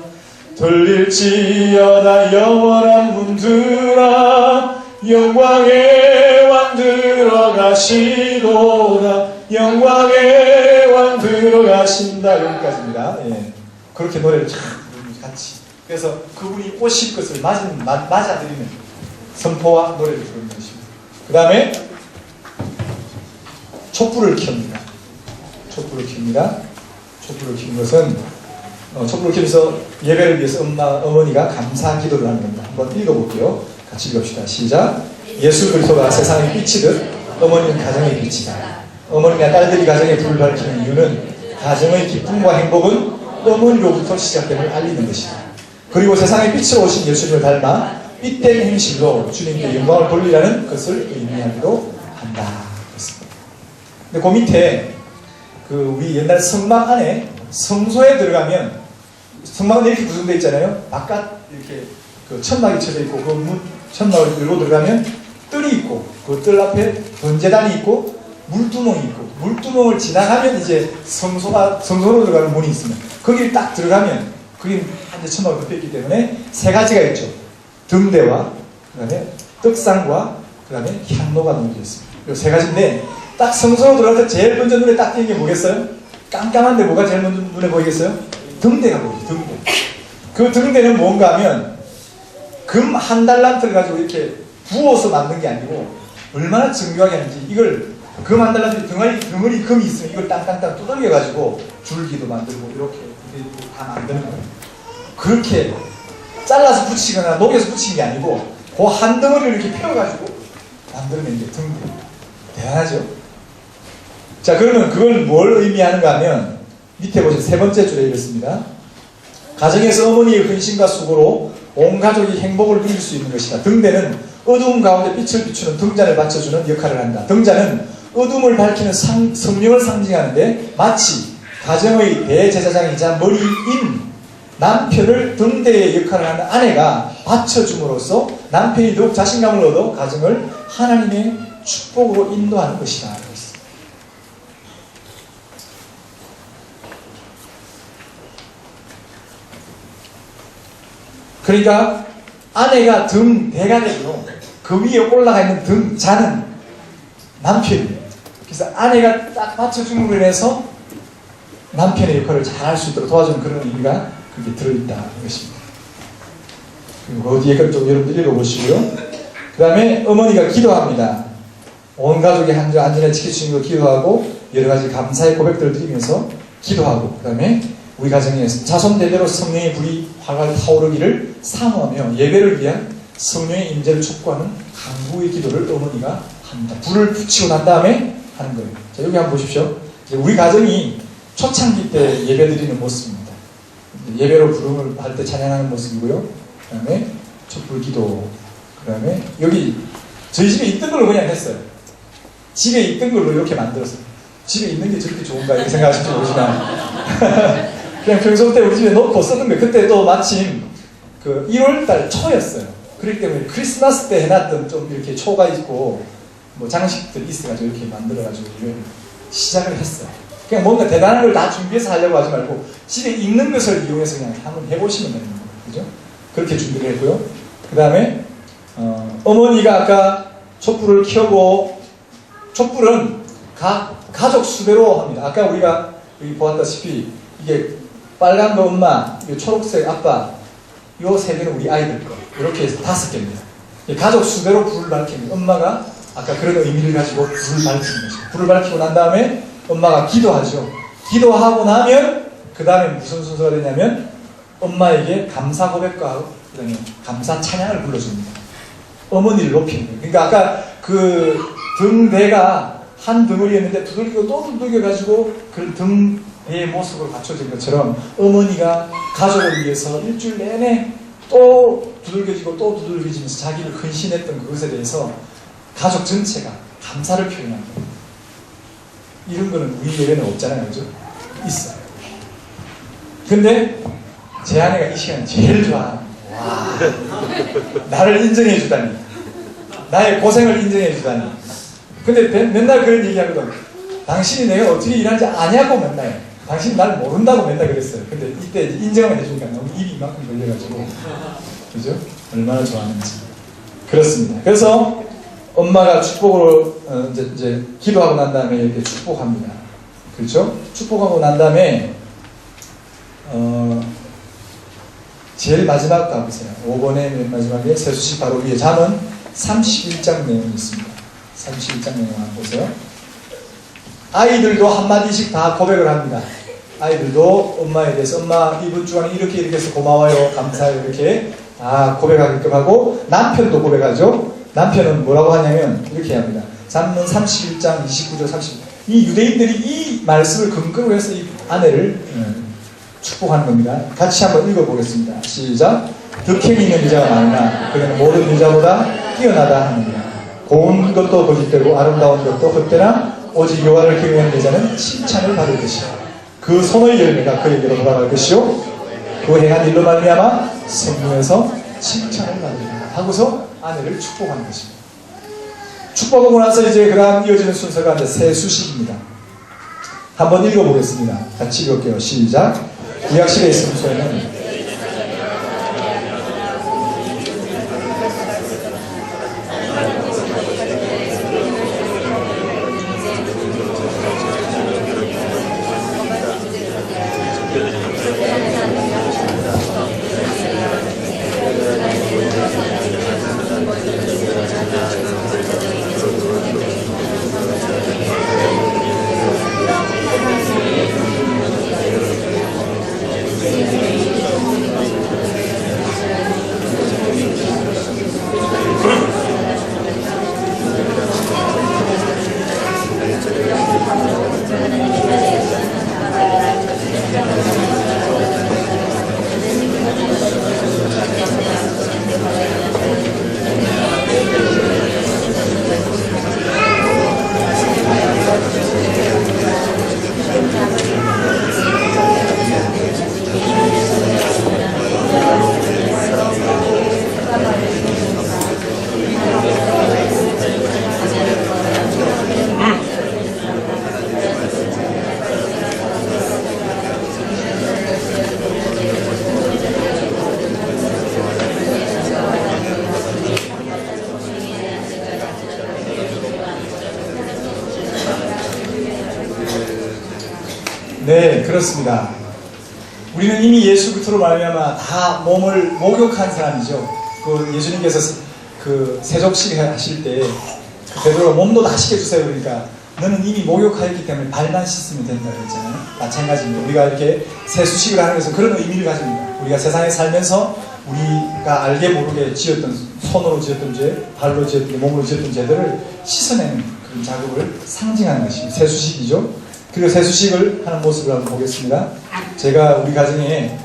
들릴지어다 영원한 문들아 영광의 왕 들어가시도다 영광의 왕 들어가신다. 여기까지입니다. 예. 그렇게 노래를 참 같이. 그래서 그분이 오실 것을 맞아들이는 선포와 노래를 부르는 것입니다. 그 다음에 촛불을 켭니다. 촛불을 켭니다. 촛불을 켜는 것은 촛불을 켜면서 예배를 위해서 어머니가 감사 기도를 하는 겁니다. 한번 읽어볼게요. 같이 읽읍시다. 시작. 예수 그리스도가 세상의 빛이듯 어머니는 가정의 빛이다. 어머니나 딸들이 가정에 불을 밝히는 이유는 가정의 기쁨과 행복은 어머니로부터 시작됨을 알리는 것이다. 그리고 세상의 빛으로 오신 예수님을 닮아 빛된 행실로 주님께 영광을 돌리라는 것을 의미하기도 한다. 그렇습니다. 근데 그 밑에 우리 옛날 성막 안에 성소에 들어가면 성막은 이렇게 구성되어 있잖아요. 바깥 이렇게 그 천막이 쳐져 있고 그 천막을 들고 들어가면 뜰이 있고 그 뜰 앞에 번제단이 있고 물두멍이 있고 물두멍을 지나가면 이제 성소로 들어가는 문이 있습니다. 거기를 딱 들어가면 거기 한제 천막을 덮여있기 때문에 세 가지가 있죠. 등대와 그 다음에 떡상과 그 다음에 향로가 놓여져 있습니다. 이 세 가지인데 딱 성소로 들어갈 때 제일 먼저 눈에 딱 띄는 게 뭐겠어요? 깜깜한데 뭐가 제일 먼저 눈에 보이겠어요? 등대가 보이죠. 등대. 그 등대는 뭔가 하면 금 한 달란트를 가지고 이렇게 부어서 만든 게 아니고 얼마나 정교하게 하는지 이걸 금 한 달란트 덩어리 금이 있으면 이걸 땅땅땅 두들겨 가지고 줄기도 만들고 이렇게 다 만드는 거예요. 그렇게 잘라서 붙이거나 녹여서 붙이는 게 아니고 그 한 덩어리를 이렇게 펴가지고 만들어낸 게 등대. 대단하죠? 자, 그러면 그걸 뭘 의미하는가 하면 밑에 보시면 세 번째 줄에 이렇습니다. 가정에서 어머니의 헌신과 수고로 온 가족이 행복을 누릴 수 있는 것이다. 등대는 어두움 가운데 빛을 비추는 등잔을 받쳐주는 역할을 한다. 등잔은 어둠을 밝히는 성령을 상징하는데 마치 가정의 대제사장이자 머리인 남편을 등대의 역할을 하는 아내가 받쳐줌으로써 남편이 더욱 자신감을 얻어 가정을 하나님의 축복으로 인도하는 것이다. 그러니까 아내가 등대가 되고 그 위에 올라가 있는 등자는 남편이에요. 그래서 아내가 딱 받쳐줌으로 인해서 남편의 역할을 잘 할 수 있도록 도와주는 그런 의미가 그렇게 들어있다는 것입니다. 그리고 어디에 좀 여러분들 읽어보시고요. 그 다음에 어머니가 기도합니다. 온 가족이 안전에 지켜주시는 걸 기도하고 여러 가지 감사의 고백들을 드리면서 기도하고 그 다음에 우리 가정에 자손 대대로 성령의 불이 활활 타오르기를 사모하며 예배를 위한 성령의 임재를 촉구하는 간구의 기도를 어머니가 합니다. 불을 붙이고 난 다음에 하는 거예요. 자, 여기 한번 보십시오. 우리 가정이 초창기 때 예배 드리는 모습입니다. 예배로 부름을 할 때 찬양하는 모습이고요. 그 다음에 촛불기도, 그 다음에 여기 저희 집에 있던 걸로 그냥 했어요. 집에 있던 걸로 이렇게 만들었어요. 집에 있는 게 저렇게 좋은가 이렇게 생각하실지 모르지만 그냥 평소 때 우리 집에 놓고 쓰던 거예요. 그때 또 마침 그 1월달 초였어요. 그렇기 때문에 크리스마스 때 해놨던 좀 이렇게 초가 있고 뭐 장식들이 있어가지고 이렇게 만들어가지고 시작을 했어요. 그냥 뭔가 대단한 걸 다 준비해서 하려고 하지 말고 집에 있는 것을 이용해서 그냥 한번 해보시면 되는 거예요. 그죠? 그렇게 준비를 했고요. 그 다음에 어머니가 아까 촛불을 켜고, 촛불은 가족 수배로 합니다. 아까 우리가 여기 보았다시피 이게 빨간 거 엄마, 초록색 아빠, 요 세 개는 우리 아이들 거, 이렇게 해서 5개입니다. 가족 수배로 불을 밝힙니다. 엄마가 아까 그런 의미를 가지고 불을 밝히는 것이죠. 불을 밝히고 난 다음에 엄마가 기도하죠. 기도하고 나면 그 다음에 무슨 순서가 되냐면 엄마에게 감사 고백과 그다음에 감사 찬양을 불러줍니다. 어머니를 높이는 거예요. 그러니까 아까 그 등대가 한 덩어리였는데 두들기고 또 두들겨가지고 그런 등대의 모습으로 갖춰진 것처럼 어머니가 가족을 위해서 일주일 내내 또 두들겨지고 또 두들겨지면서 자기를 헌신했던 그것에 대해서 가족 전체가 감사를 표현합니다. 이런 거는 우리 예배는 없잖아요. 그죠? 있어요. 근데 제 아내가 이 시간 제일 좋아합니다. 와, 나를 인정해 주다니, 나의 고생을 인정해 주다니. 근데 맨날 그런 얘기하거든. 당신이 내가 어떻게 일하는지 아냐고 맨날. 당신이 날 모른다고 맨날 그랬어요. 근데 이때 인정을 해주니까 너무 입이 이만큼 걸려가지고, 그죠? 얼마나 좋아하는지. 그렇습니다. 그래서 엄마가 축복으로 이제 기도하고 난 다음에 이렇게 축복합니다. 그렇죠? 축복하고 난 다음에 제일 마지막 가보세요. 5번의 맨 마지막에 세수식 바로 위에 잠언 31장 내용이 있습니다. 31장 내용 한번 보세요. 아이들도 한마디씩 다 고백을 합니다. 아이들도 엄마에 대해서 엄마 이번 주간에 이렇게 해서 고마워요, 감사해요 이렇게 다 고백하게끔 하고, 남편도 고백하죠. 남편은 뭐라고 하냐면 이렇게 합니다. 잠언 31장 29절 30절. 이 유대인들이 이 말씀을 근거로 해서 이 아내를 축복하는 겁니다. 같이 한번 읽어보겠습니다. 시작. 득행이 있는 여자가 많으나 그는 모든 여자보다 뛰어나다 하느니라. 고운 것도 거짓되고 아름다운 것도 헛되나 오직 여호와를 경외하는 여자는 칭찬을 받을 것이라. 그 손의 열매가 그에게로 돌아갈 것이요 그 행한 일로 말미암아 생명에서 칭찬을 받으리라 하고서 아내를 축복하는 것입니다. 축복하고 나서 이제 그 다음 이어지는 순서가 이제 세수식입니다. 한번 읽어보겠습니다. 같이 읽을게요. 시작. 구약실에 있는 순서에는 네, 그렇습니다. 우리는 이미 예수 그리스도로 말미암아 다 몸을 목욕한 사람이죠. 그 예수님께서 그 세족식 하실 때 베드로가 몸도 다 씻겨주세요 그러니까 너는 이미 목욕하였기 때문에 발만 씻으면 된다 그랬잖아요. 마찬가지입니다. 우리가 이렇게 세수식을 하는 것은 그런 의미를 가집니다. 우리가 세상에 살면서 우리가 알게 모르게 지었던, 손으로 지었던 죄, 발로 지었던 죄, 몸으로 지었던 죄들을 씻어내는 그런 작업을 상징하는 것이 세수식이죠. 그리고 세수식을 하는 모습을 한번 보겠습니다. 제가 우리 가정에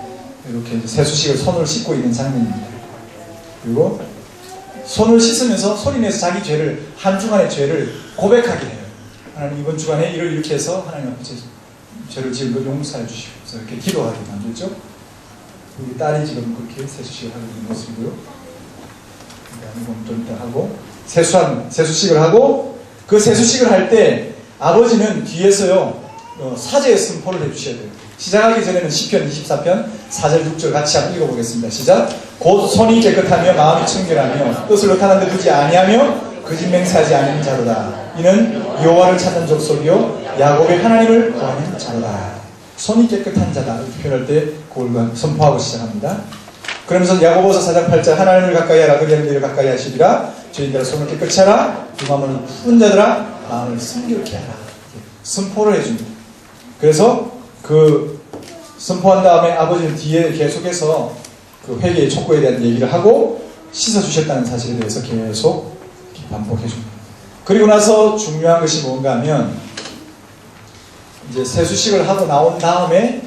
이렇게 이제 세수식을 손으로 씻고 있는 장면입니다. 그리고 손을 씻으면서 소리내서 자기 죄를, 한 주간의 죄를 고백하게 해요. 하나님, 이번 주간에 이렇게 해서 하나님 앞에 죄를 지은 걸 용서해 주시고, 그래서 이렇게 기도하게 만들죠. 우리 딸이 지금 그렇게 세수식을 하고 있는 모습이고요. 이건 좀 이따 하고, 세수식을 하고, 그 세수식을 할 때 아버지는 뒤에서요, 사제의 선포를 해주셔야 돼요. 시작하기 전에는 시편 24편 4절 6절 같이 한번 읽어보겠습니다. 시작. 곧 손이 깨끗하며 마음이 청결하며 뜻을 의탄한 데 두지 아니하며 거짓 맹세하지 않는 자로다. 이는 여호와를 찾는 족속이요 야곱의 하나님을 구하는 자로다. 손이 깨끗한 자다 이렇게 표현할 때 그걸 선포하고 시작합니다. 그러면서 야고보서 4장 8절 하나님을 가까이 하라 그리하면 너희를 가까이 하시리라. 죄인들아 손을 깨끗이 하라. 두 마음을 푸른 자들아 마음을 순결케 하라. 선포를 해줍니다. 그래서 그 선포한 다음에 아버지는 뒤에 계속해서 그 회개의 촉구에 대한 얘기를 하고 씻어주셨다는 사실에 대해서 계속 반복해줍니다. 그리고 나서 중요한 것이 뭔가 하면 이제 세수식을 하고 나온 다음에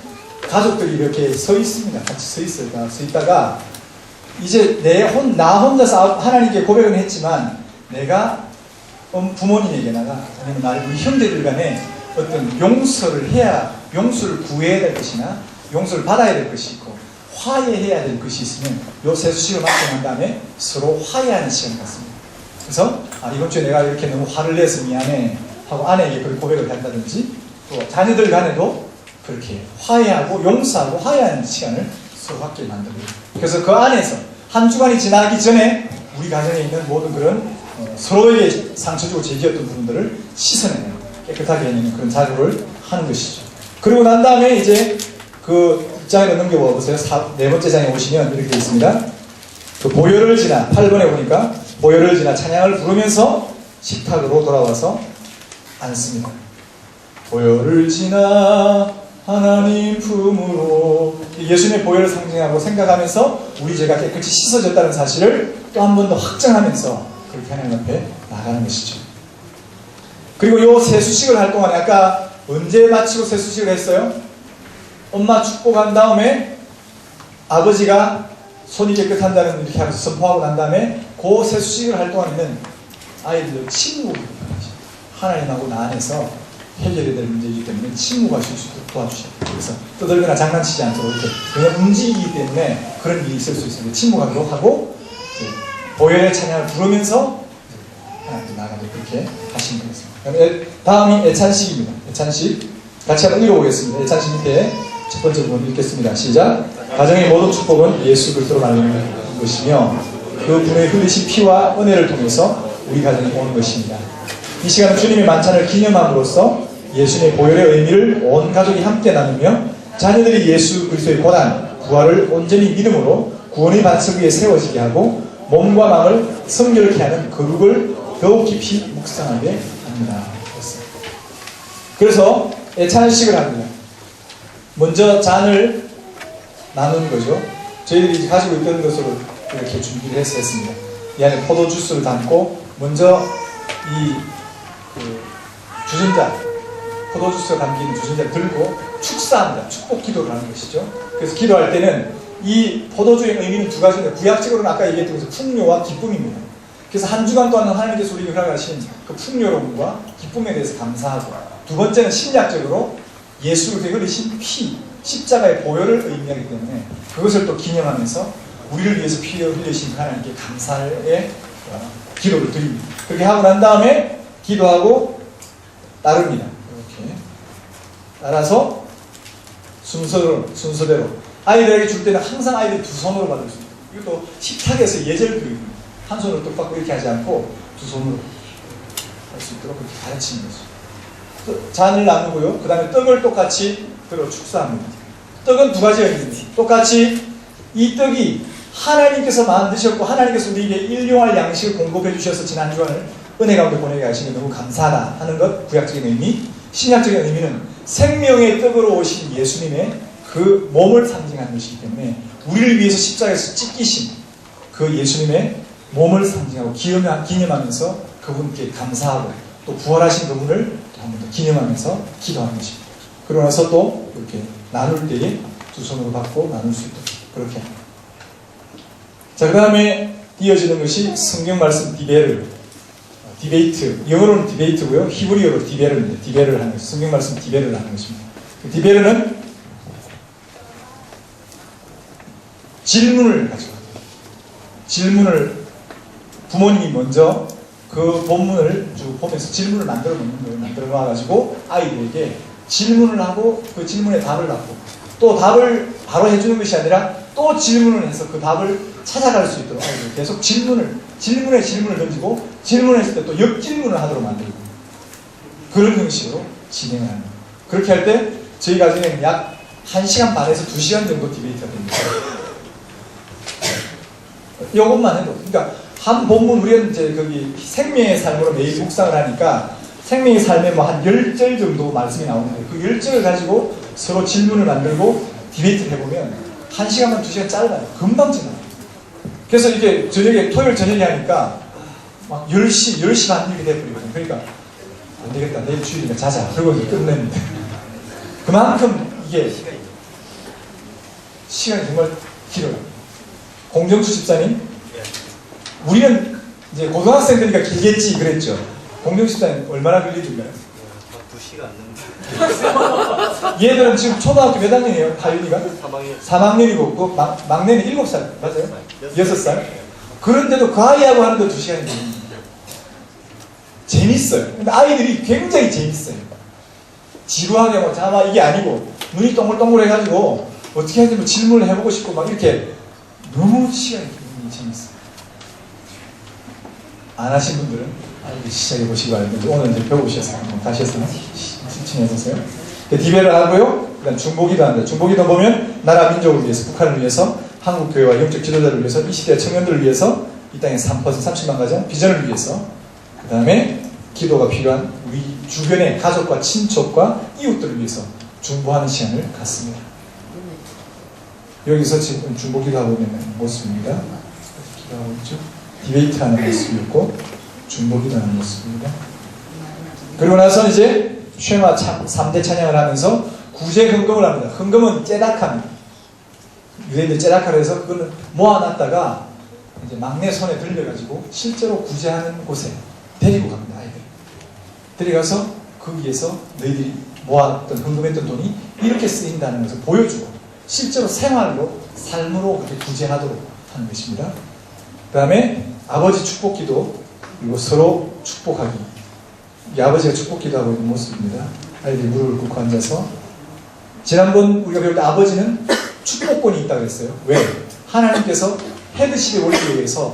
가족들이 이렇게 서 있습니다. 같이 서 있다가 이제 나 혼자서 하나님께 고백은 했지만 내가 부모님에게다가 아니면 우리 형제들 간에 어떤 용서를 구해야 될 것이나 용서를 받아야 될 것이 있고 화해해야 될 것이 있으면 요 세수식을 맡고 난 다음에 서로 화해하는 시간을 갖습니다. 그래서 이번 주에 내가 이렇게 너무 화를 내서 미안해 하고 아내에게 그렇게 고백을 한다든지 또 자녀들 간에도 그렇게 화해하고 용서하고 화해하는 시간을 서로 갖게 만들어요. 그래서 그 안에서 한 주간이 지나기 전에 우리 가정에 있는 모든 그런 서로에게 상처 주고 죄지었던 부분들을 씻어내는 깨끗하게 해내는 그런 작업을 하는 것이죠. 그리고 난 다음에 이제 그 장으로 넘겨봐 보세요. 네 번째 장에 오시면 이렇게 되어 있습니다. 그 보혈을 지나 8번에 보니까 보혈을 지나 찬양을 부르면서 식탁으로 돌아와서 앉습니다. 보혈을 지나 하나님 품으로 예수님의 보혈을 상징하고 생각하면서 우리 죄가 깨끗이 씻어졌다는 사실을 또 한 번 더 확정하면서 그렇게 하나님 앞에 나가는 것이죠. 그리고 요 세수식을 할 동안에 아까 언제 마치고 세수식을 했어요? 엄마 축복한 다음에 아버지가 손이 깨끗한다는 이렇게 하면서 선포하고 난 다음에 그 세수식을 할 동안에는 아이들 침묵을 하나님하고 나 안에서 해결해야 될 문제이기 때문에 침묵할 수 있도록 도와주셔요. 그래서 떠들거나 장난치지 않도록 이렇게 그냥 움직이기 때문에 그런 일이 있을 수 있습니다. 침묵하도록 하고 보혈의 찬양을 부르면서 하나님 나가도록 그렇게 하시면 되겠습니다. 다음이 애찬식입니다. 애찬식 같이 한번 읽어보겠습니다. 애찬식 밑에 첫 번째 부분 읽겠습니다. 시작. 가정의 모든 축복은 예수 그리스도로 나누는 것이며 그 분의 흘리신 피와 은혜를 통해서 우리 가정에 오는 것입니다. 이 시간은 주님의 만찬을 기념함으로써 예수님의 보혈의 의미를 온 가족이 함께 나누며 자녀들이 예수 그리스도의 고난, 부활을 온전히 믿음으로 구원의 반석 위에 세워지게 하고 몸과 마음을 성결케 하는 거룩을 더욱 깊이 묵상하게 합니다. 그래서 애찬식을 합니다. 먼저 잔을 나누는 거죠. 저희들이 가지고 있던 것으로 이렇게 준비를 해서 했습니다. 이 안에 포도 주스를 담고 먼저 이 주전자, 포도 주스가 담긴 주전자를 들고 축사합니다. 축복 기도를 하는 것이죠. 그래서 기도할 때는 이 포도주의 의미는 두 가지인데 구약적으로는 아까 얘기했던 것은 풍요와 기쁨입니다. 그래서 한 주간 동안 하나님께서 우리에게 허락하신 그 풍요로움과 기쁨에 대해서 감사하고 두 번째는 신약적으로 예수 그리스도의 흘리신 피, 십자가의 보혈을 의미하기 때문에 그것을 또 기념하면서 우리를 위해서 피를 흘리신 하나님께 감사의 기도를 드립니다. 그렇게 하고 난 다음에 기도하고 따릅니다. 이렇게 따라서 순서대로 아이들에게 줄 때는 항상 아이들이 두 손으로 받을 수 있습니다. 이것도 식탁에서 예절 교육입니다. 한 손으로 떡 받고 이렇게 하지 않고 두 손으로 할 수 있도록 그렇게 가르치는 거죠. 잔을 나누고요. 그 다음에 떡을 똑같이 들어 축사합니다. 떡은 두 가지 의미입니다. 똑같이 이 떡이 하나님께서 만드셨고 하나님께서 우리에게 일용할 양식을 공급해 주셔서 지난 주간을 은혜 가운데 보내게 하시니 너무 감사하다 하는 것 구약적인 의미. 신약적인 의미는 생명의 떡으로 오신 예수님의 그 몸을 상징하는 것이기 때문에 우리를 위해서 십자가에서 찢기신 그 예수님의 몸을 상징하고 기념하면서 그분께 감사하고 또 부활하신 그분을 한 번 더 기념하면서 기도하는 것입니다. 그러고 나서 또 이렇게 나눌 때에 두 손으로 받고 나눌 수 있도록 그렇게 합니다. 자, 그 다음에 이어지는 것이 성경 말씀 디베이트. 영어로는 디베이트고요. 히브리어로 디베르입니다. 디베르를 하는 것이 성경 말씀 디베르를 하는 것입니다. 디베르는 질문을 가지고 질문을 부모님이 먼저 그 본문을 쭉 보면서 질문을 만들어 놓는 거예요. 만들어 놔가지고 아이들에게 질문을 하고 그 질문에 답을 받고 또 답을 바로 해주는 것이 아니라 또 질문을 해서 그 답을 찾아갈 수 있도록 아이들 계속 질문에 질문을 던지고 질문했을 때 또 역질문을 하도록 만들고 그런 형식으로 진행을 하는 거예요. 그렇게 할 때 저희 가정에는 약 1시간 반에서 2시간 정도 디베이트가 됩니다. 이것만 해도 그러니까 한 본문 우리는 이제 거기 생명의 삶으로 매일 묵상을 하니까 생명의 삶에 뭐 한 10절 정도 말씀이 나오는데 그 10절을 가지고 서로 질문을 만들고 디베이트를 해보면 1시간만 2시간 짧아요. 금방 지나요. 그래서 이게 저녁에 토요일 저녁에 하니까 막 10시 반 이렇게 돼버리거든요. 그러니까 안 되겠다. 내일 주일이니까 자자. 그러고 이제 끝냅니다. 그만큼 이게 시간이 정말 길어요. 공정수 집사님, 우리는 이제 고등학생들이니까 길겠지 그랬죠. 공정수 집사님 얼마나 걸리던가요? 2시간 넘는데. 얘들은 지금 초등학교 몇 학년이에요? 다윤이가? 3학년. 3학년이고 그 막내는 7살 맞아요? 6살? 그런데도 그 아이하고 하는데 2시간이 걸립니다. 재밌어요. 근데 아이들이 굉장히 재밌어요. 지루하게 뭐 자마 이게 아니고 눈이 동글동글 해가지고 어떻게 하든지 뭐 질문을 해보고 싶고 막 이렇게 너무 시간이 재밌어요. 안 하신 분들은 시작해 보시기 바랍니다. 오늘 이제 배우셨어요. 다시 했으면 실천해보세요. 디베를 하고요. 그다음 중보기도 합니다. 중보기도 보면 나라 민족을 위해서, 북한을 위해서, 한국교회와 영적 지도자를 위해서, 이 시대의 청년들을 위해서, 이 땅의 3% 30만 가정 비전을 위해서, 그 다음에 기도가 필요한 우리 주변의 가족과 친척과 이웃들을 위해서 중보하는 시간을 갖습니다. 여기서 지금 중보기도하고 있는 모습입니다. 기도하고 있죠. 디베이트하는 모습이었고 중보기도하는 모습입니다. 그리고 나서 이제 쉐마 3대 찬양을 하면서 구제 헌금을 합니다. 헌금은 째다카입니다. 유대인들 째다카를 해서 그거는 모아놨다가 이제 막내 손에 들려가지고 실제로 구제하는 곳에 데리고 갑니다. 아이들 데려가서 거기에서 너희들이 모았던 헌금했던 돈이 이렇게 쓰인다는 것을 보여주고 실제로 생활로 삶으로 그렇게 구제하도록 하는 것입니다. 그 다음에 아버지 축복기도 그리고 서로 축복하기. 이 아버지가 축복기도하고 있는 모습입니다. 아이들이 무릎을 꿇고 앉아서 지난번 우리가 배울 때 아버지는 축복권이 있다고 했어요. 왜? 하나님께서 헤드십의 원리에 의해서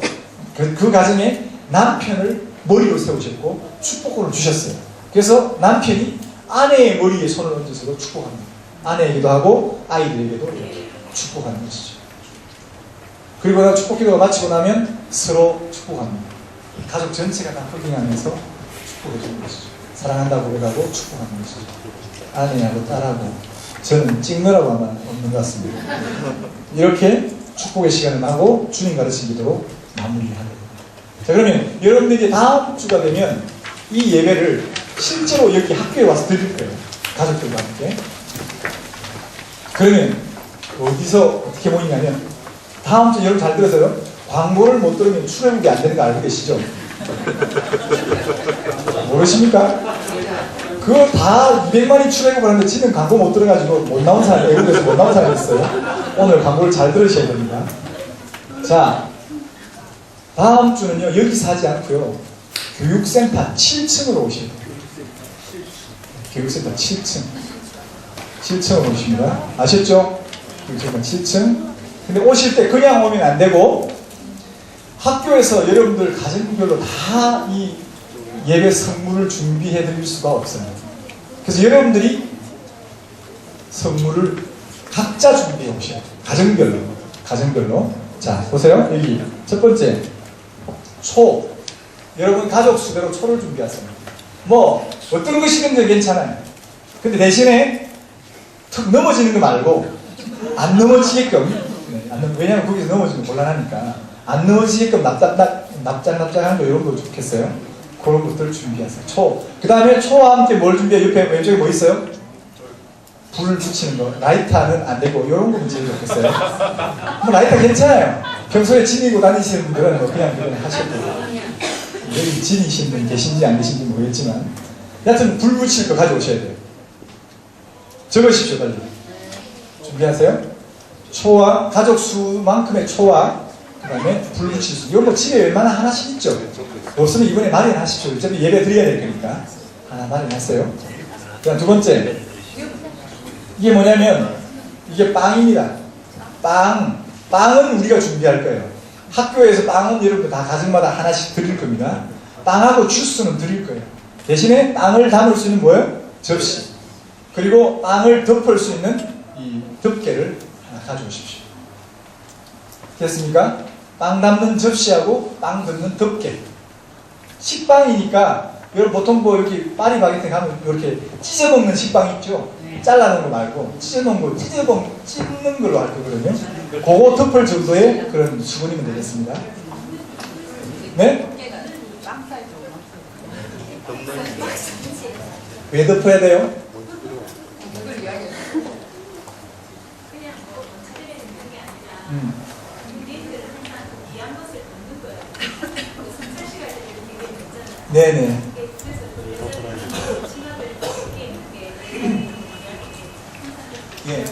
그 가정에 남편을 머리로 세우셨고 축복권을 주셨어요. 그래서 남편이 아내의 머리에 손을 얹어서도 축복합니다. 아내에게도 하고 아이들에게도 축복하는 것이죠. 그리고 나 축복기도가 마치고 나면 서로 축복합니다. 가족 전체가 다 허깅하면서 축복해 주는 것이죠. 사랑한다고 고백하고 축복하는 것이죠. 아내하고 딸하고 저는 찍느라고 아마 없는 것 같습니다. 이렇게 축복의 시간을 하고 주님 가르친 기도로 마무리하게 됩니다. 자, 그러면 여러분들이 이제 다음 주가 되면 이 예배를 실제로 여기 학교에 와서 드릴 거예요. 가족들과 함께. 그러면 어디서 어떻게 모이냐면 다음 주 여러분 잘 들으세요. 광고를 못 들으면 출연이 안 되는 거 알고 계시죠? 모르십니까? 그거 다 200만이 출연하고 그러는데 지금 광고 못 들어가지고 못 나온 사람이 애국에서 못 나온 사람이 있어요. 오늘 광고를 잘 들으셔야 됩니다. 자, 다음 주는요 여기서 하지 않고요 교육센터 7층으로 오셔야 돼요. 교육센터 7층으로 오십니다. 아셨죠? 교육센터 7층. 근데 오실 때 그냥 오면 안 되고 학교에서 여러분들 가정별로 다 이 예배 선물을 준비해 드릴 수가 없어요. 그래서 여러분들이 선물을 각자 준비해 오셔야 돼요. 가정별로. 자, 보세요. 여기 첫 번째 초. 여러분 가족 수대로 초를 준비하세요. 뭐 어떤 것이든 괜찮아요. 근데 대신에 툭 넘어지는 거 말고 안 넘어지게끔 왜냐면 거기서 넘어지면 곤란하니까 안 넘어지게끔 납작하는 거 이런 거 좋겠어요. 그런 것들을 준비하세요. 초. 그 다음에 초와 함께 뭘 준비해요? 옆에 왼쪽에 뭐 있어요? 불을 붙이는 거, 라이터는 안 되고 이런 거면 제일 좋겠어요. 뭐 라이터 괜찮아요. 평소에 지니고 다니시는 분들은 뭐 그냥 하셔도 여기 지니신 분 계신지 안 계신지 모르겠지만 여하튼 불 붙일 거 가져오셔야 돼요. 적으십시오 빨리. 준비하세요. 초와 가족 수만큼의 초와 그 다음에 불 붙일 수. 이거 뭐 집에 웬만한 하나씩 있죠. 없으면 이번에 마련하십시오. 어차피 예배 드려야 될 거니까 하나 마련하세요. 그다음 두 번째, 이게 뭐냐면 이게 빵입니다. 빵은 우리가 준비할 거예요. 학교에서 빵은 여러분들 다 가정마다 하나씩 드릴 겁니다. 빵하고 주스는 드릴 거예요. 대신에 빵을 담을 수 있는 뭐예요? 접시. 그리고 빵을 덮을 수 있는 이 덮개를 하나 가져오십시오. 됐습니까? 빵 담는 접시하고 빵 담는 덮개. 식빵이니까 여러분 보통 뭐 이렇게 파리바게뜨 가면 이렇게 찢어 먹는 식빵 있죠? 잘라놓은 거 말고 찢어놓은 거 찢는 걸로 할 거거든요. 그거 덮을 정도의 그런 수건이면 되겠습니다. 네? 왜 덮어야 돼요? 네네. 예,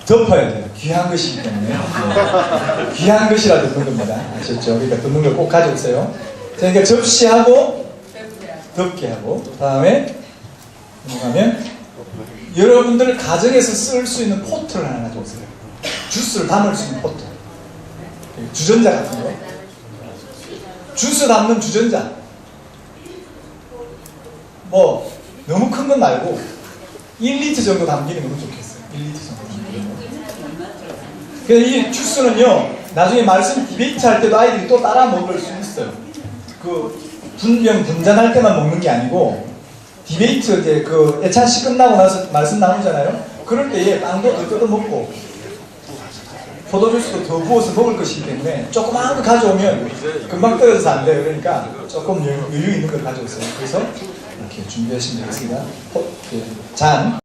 덮어야 돼요. 귀한 것이기 때문에. 예. 귀한 것이라 덮는 겁니다. 아셨죠? 그러니까 덮는 걸 꼭 가져오세요. 자, 그러니까 접시하고 덮개하고 그 다음에 넘어가면 여러분들 가정에서 쓸 수 있는 포트를 하나 가져오세요. 주스를 담을 수 있는 포트. 주전자 같은 거. 주스 담는 주전자. 뭐 너무 큰 건 말고 1리터 정도 담기는 건 좋겠어요. 1리터 정도 담기는 거. 그래서 이 주스는요, 나중에 말씀 디베이트 할 때도 아이들이 또 따라 먹을 수 있어요. 그 분전할 때만 먹는 게 아니고 디베이트 이제 그 애찬씨 끝나고 나서 말씀 나누잖아요. 그럴 때에 빵도 더 뜯어 먹고 포도주스도 더 부어서 먹을 것이기 때문에 조그마한 거 가져오면 금방 떨어져서 안 돼요. 그러니까 조금 여유 있는 걸 가져오세요. 그래서 이렇게 준비하시면 되겠습니다. 잔.